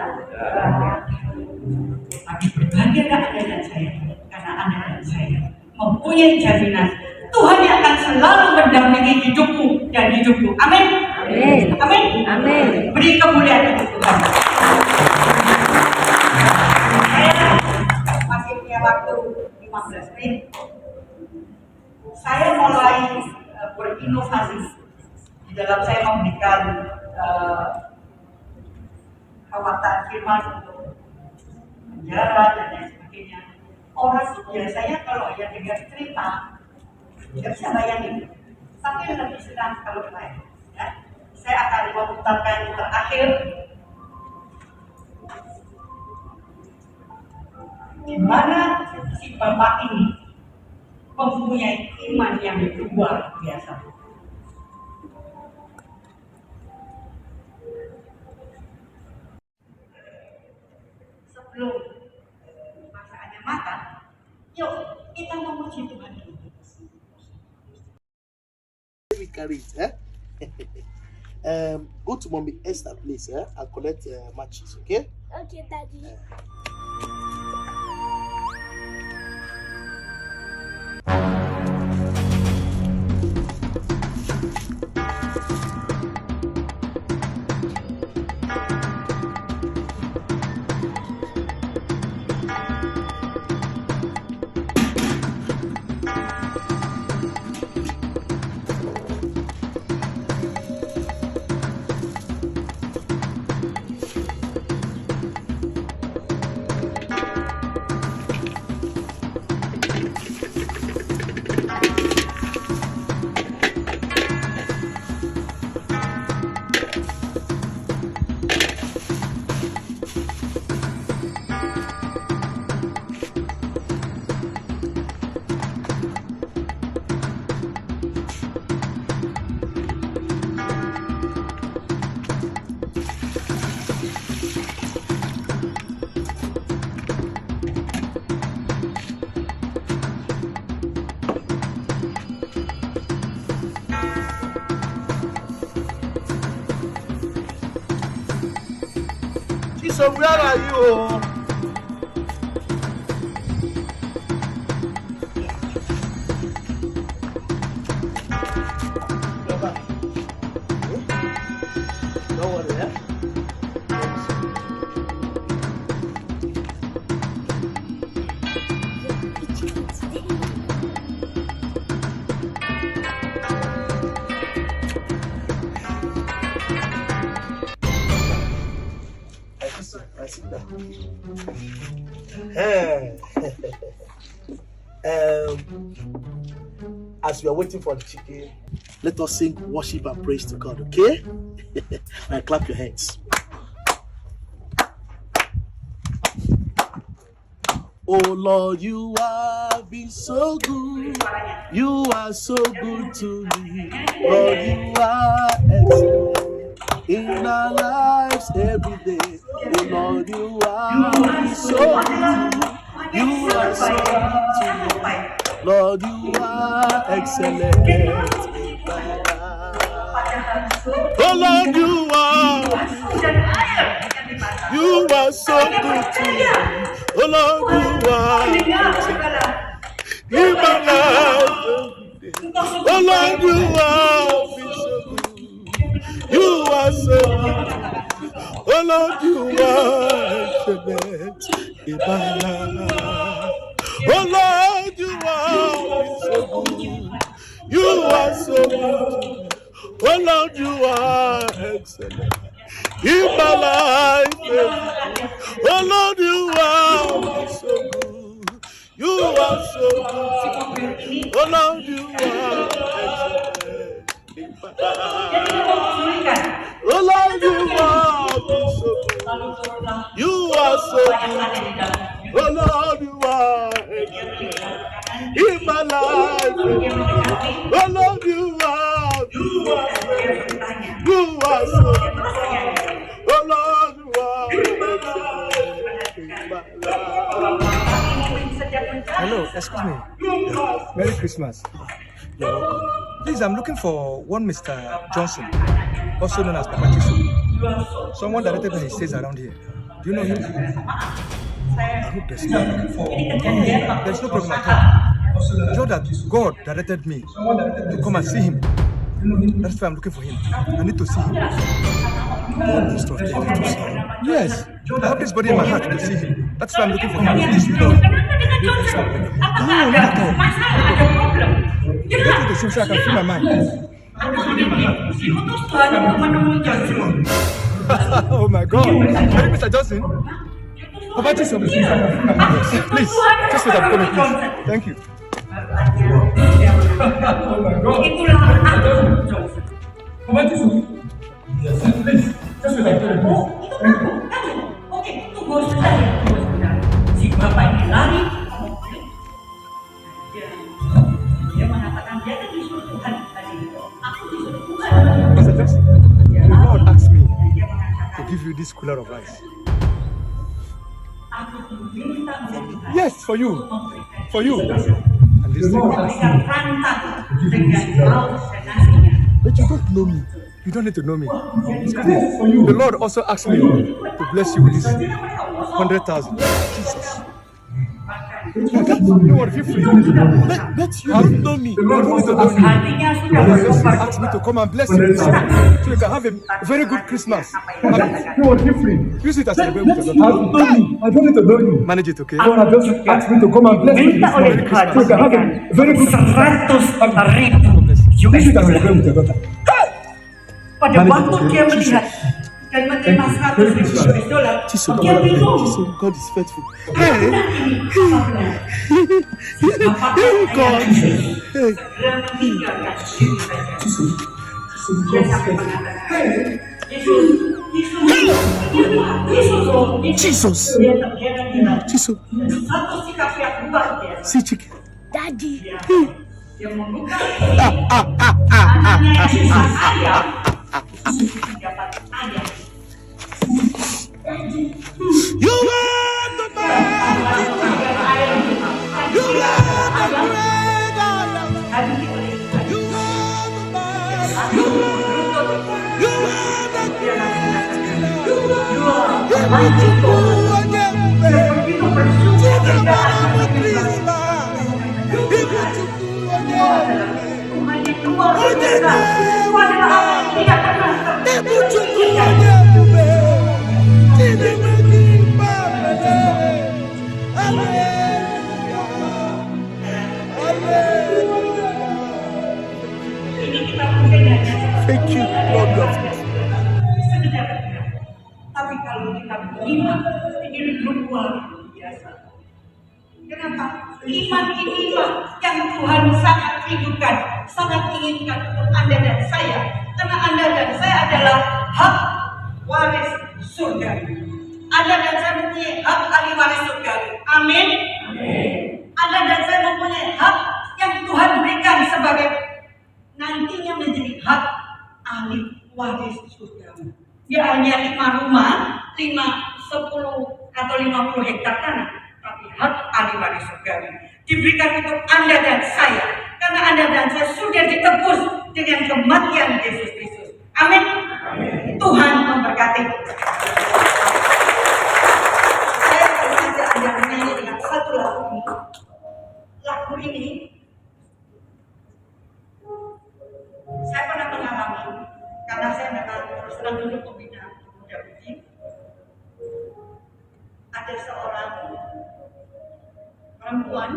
Tapi berbahagialah Anda dan saya, karena Anda dan saya mempunyai jaminan Tuhan yang akan selalu mendampingi hidupmu dan hidupku. Amin. Amin. Amin. Amin. Beri kemuliaan untuk Tuhan. Saya masih punya waktu 15 menit. Saya mulai berinovasi di dalam saya memberikan pewartaan firman untuk penjara dan lain sebagainya. Orang itu biasanya kalau hanya dengar cerita tidak bisa bayangin, tapi lebih senang kalau lain. Ya. Saya akan memutarkan terakhir di mana si bapak ini mempunyai iman yang luar biasa. Sebelum masakannya matang, yuk kita memuji Tuhan dulu. We carry it, eh? Go to Mommy Esther, please, and collect matches, okay? Okay, Daddy. So where are you? Don't worry, eh? I sit down. As we are waiting for the chicken, let us sing worship and praise to God, okay? Now clap your hands. Oh Lord, you have been so good. You are so good to me. Lord, you are excellent in our lives every day. Oh Lord, you are so good. You are so good to me. Lord, you are excellent in my life. Oh Lord, you are so good to me. Oh Lord, you are excellent in my life. Oh Lord, you are so good. You are so good. Oh Lord, you are excellent in my life. Oh Lord, you are so good. You are so good. Oh Lord, you are excellent in my life. Oh Lord, you are so good. You are so good. Oh Lord, you are excellent in my life. Oh Lord, you are so good. You are so good. Oh Lord, you are excellent in my life. Oh Lord, you are so good. Oh Lord, you are excellent in my life. Hello, excuse me. Merry Christmas. You're welcome. Please, I'm looking for one Mr. Johnson, also known as Papa Chisu. Someone directed me, he stays around here. Do you know him? I hope there's no problem at all. You know that God directed me to come and see him. That's why I'm looking for him. I need to see him. Yes, I have this body in my heart to see him. That's why I'm looking for him. Please, you know. No, not at all. Get me to see so I can free my mind. Oh my God. Hey, Mr. Johnson. How about you, sir? Please, just wait, I'm coming, please. Thank you. Oh my God. How about you, sir? Yes, please. Just wait, I'm coming, please. Thank you. Oke, tunggu sebentar. Si bapak ini lari, kamu balik. Dia mengatakan dia kan disuruh Tuhan tadi. Aku disuruh Tuhan. Mr. Johnson, the Lord asked me to give you this cooler of rice. Yes, for you. For you. And this thing. But you don't know me. You don't need to know me. The Lord also asked me to bless you with this 100,000. Jesus. You want to feel free. But you don't know me. You don't need to know me. The Lord just asked me to come and bless you so you can have a very good Christmas. You want to feel free. Use it as a baby. I don't need to know you. Manage it, okay? God just asked me to come and bless you so you can have a very good Christmas. Use it as a baby. Pada waktu dia melihat dan menerima $100,000, dia bingung. God is faithful. God. Segera meninggalkan diri saja. Dia sampai mengatakan, Jesus. Dia bilang, Jesus. satu sikap yang luar biasa. See chicken. Daddy. Dia membuka anaknya Yesus saya dapat ayah. You are the man. You are the great I am. You are the man. You are the great. You are hatiku yang begitu bersyukur tidak Tuhan yang luar biasa. Tuhan adalah Allah yang tidak pernah terpikirkan. Ini kita mungkin hanya Thank you, Lord God. sekedar, tapi kalau kita beriman, ini luar biasa. Kenapa? Iman inilah yang Tuhan sangat rindukan, sangat inginkan untuk Anda dan saya. Karena Anda dan saya adalah hak waris surga. Anda dan saya mempunyai hak ahli waris surga. Amin. Anda dan saya mempunyai hak yang Tuhan berikan sebagai nantinya menjadi hak ahli waris surga. Dia hanya 5 rumah, 5, 10 atau 50 hektar tanah, tapi hak ahli waris surga diberikan untuk Anda dan saya, karena Anda dan saya sudah ditebus dengan kematian Yesus Kristus. Amin. Tuhan memberkati. Saya akan mengajak Anda menyanyi dengan satu lagu ini. Lagu ini saya pernah mengalami, karena saya memang terus terang dulu pembina pemuda budi. Ada seorang perempuan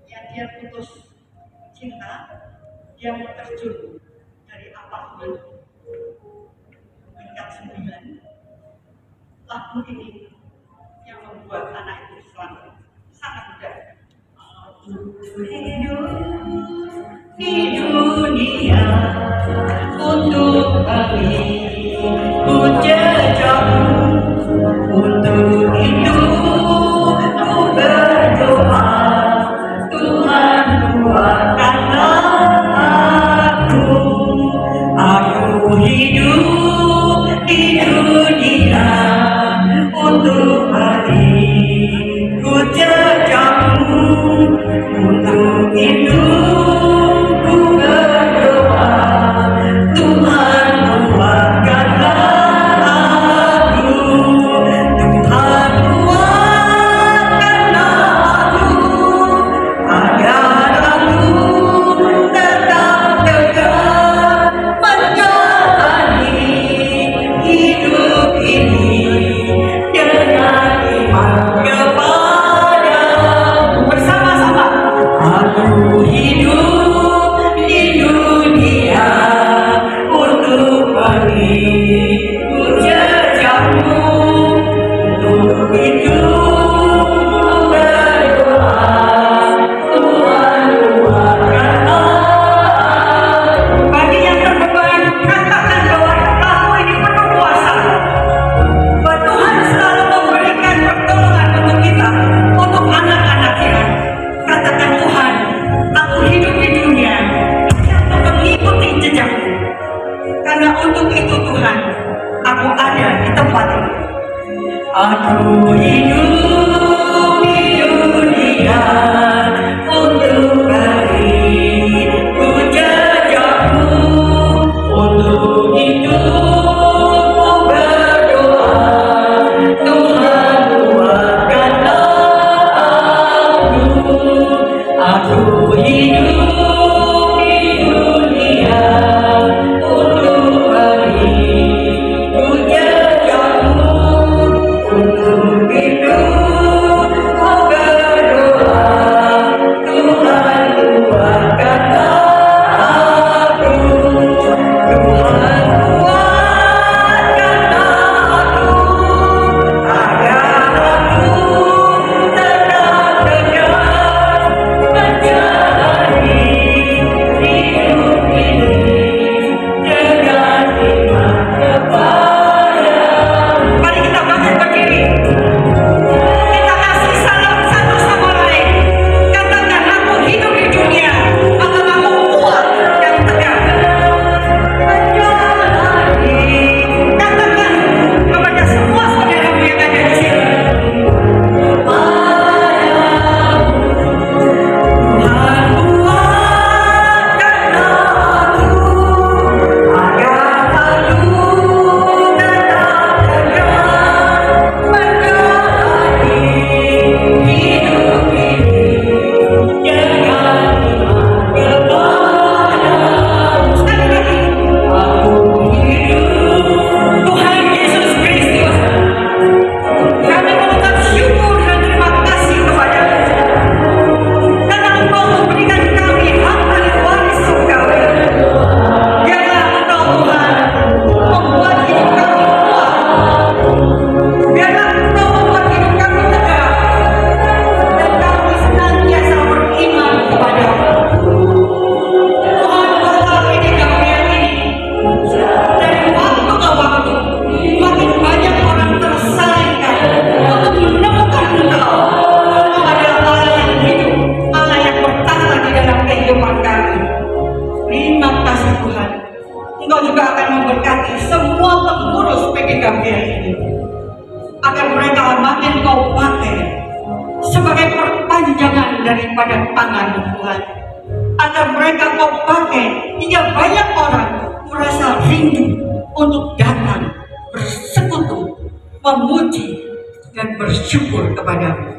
yang dia putus cinta, dia mau terjun dari apartemen tingkat 9. Lagu ini yang membuat anak itu selamat, sangat mudah. Hidup di dunia untuk kami ku jejak, untuk itu ku berdoa, Tuhan kuatkanlah aku hidup di dunia untuk kami ku jejakmu, untuk itu ku berdoa, Tuhan kuatkanlah aku, Tuhan kuatkanlah aku, agar aku tetap tegar menjalani hidup ini dengan iman kepadamu. Bersama-sama, aku hidup di dunia untuk ku jejakmu, untuk itu ku berdoa, Tuhan kuatkanlah aku. Bagi yang terbeban, katakan bahwa lagu ini penuh kuasa. Bahwa Tuhan selalu memberikan pertolongan untuk kita, untuk anak-anaknya. Katakan, Tuhan, aku hidup di dunia untuk mengikuti jejakmu. Karena untuk itu Tuhan, aku ada di tempat ini. Aku hidup di dunia untuk ku jejakmu, untuk itu ku berdoa, Tuhan kuatkanlah aku hidup di dunia untuk ku jejakmu, untuk itu kami Tuhan, agar mereka kau pakai hingga banyak orang merasa rindu untuk datang bersekutu, memuji dan bersyukur kepadamu.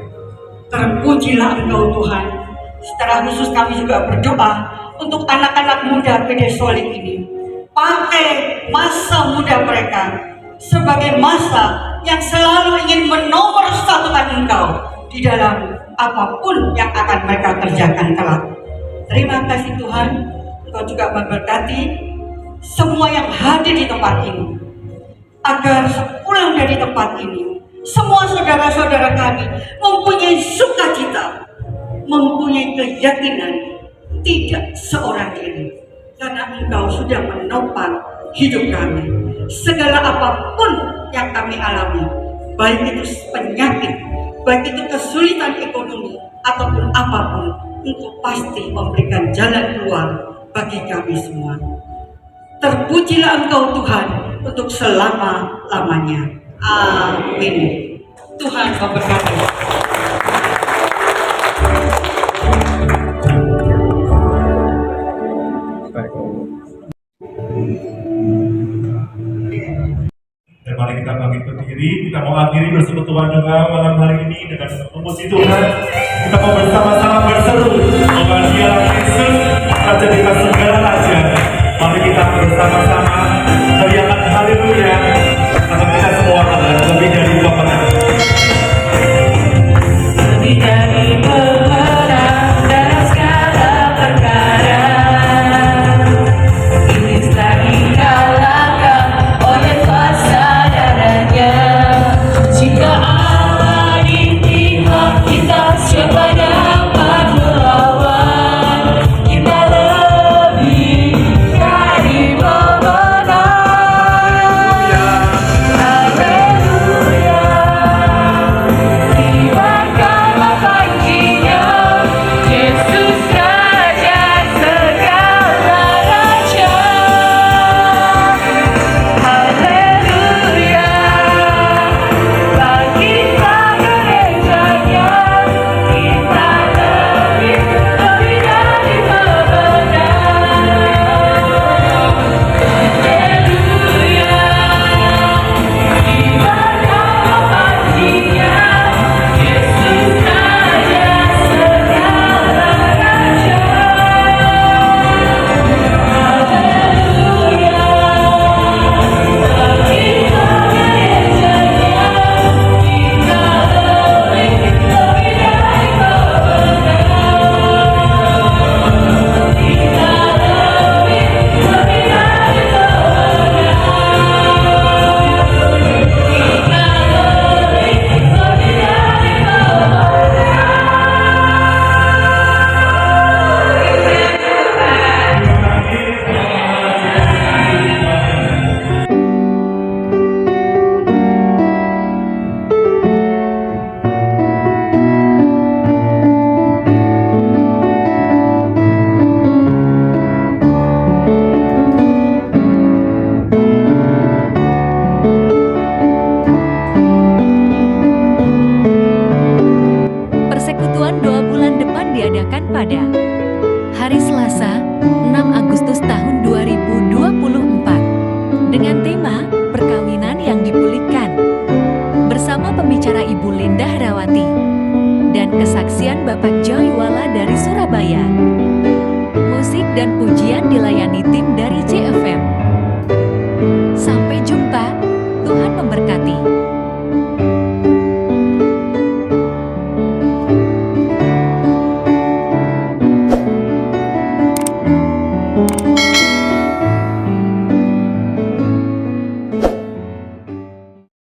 Terpujilah Engkau Tuhan. Secara khusus kami juga berdoa untuk anak-anak muda PD Solik ini. Pakai masa muda mereka sebagai masa yang selalu ingin menomorsatukan Engkau di dalam apapun yang akan mereka kerjakan kelak. Terima kasih Tuhan, Engkau juga memberkati semua yang hadir di tempat ini, agar sepulang dari tempat ini semua saudara-saudara kami mempunyai sukacita, mempunyai keyakinan tidak seorang diri, karena Engkau sudah menopang hidup kami. Segala apapun yang kami alami, baik itu penyakit, baik itu kesulitan ekonomi ataupun apapun, Engkau pasti memberikan jalan keluar bagi kami semua. Terpujilah Engkau Tuhan untuk selama-lamanya. Amin. Tuhan memberkati. Dan mari kita bangkit berdiri, kita mau akhiri persekutuan doa malam hari ini dengan memuji Tuhan. Kita mau bersama-sama berseru bahwa Dialah Yesus, Raja di atas segala raja. Mari kita bersama-sama teriakan haleluya, karena kita semua adalah lebih dari pemenang. Lebih dari pemenang dalam segala perkara. Iblis telah dikalahkan oleh kuasa darahnya. Jika Allah di pihak kita, siapa dapat melawan? Kita lebih dari pemenang. Haleluya. Dibacalah panjinya, Yesus Raja segala raja. Haleluya. Bangkitlah gerejanya, kita lebih dari pemenang. Haleluya. Dibacalah panjinya, Yesus Raja segala raja. Haleluya. Bangkitlah gerejanya, kita lebih dari pemenang. Kita lebih dari Persekutuan doa bulan depan diadakan pada hari Selasa, 6 Agustus tahun 2024 dengan tema Perkawinan yang Dipulihkan bersama pembicara Ibu Linda Herawati dan kesaksian Bapak Joy Wala dari Surabaya. Musik dan pujian dilayani tim dari JFM. Sampai jumpa, Tuhan memberkati.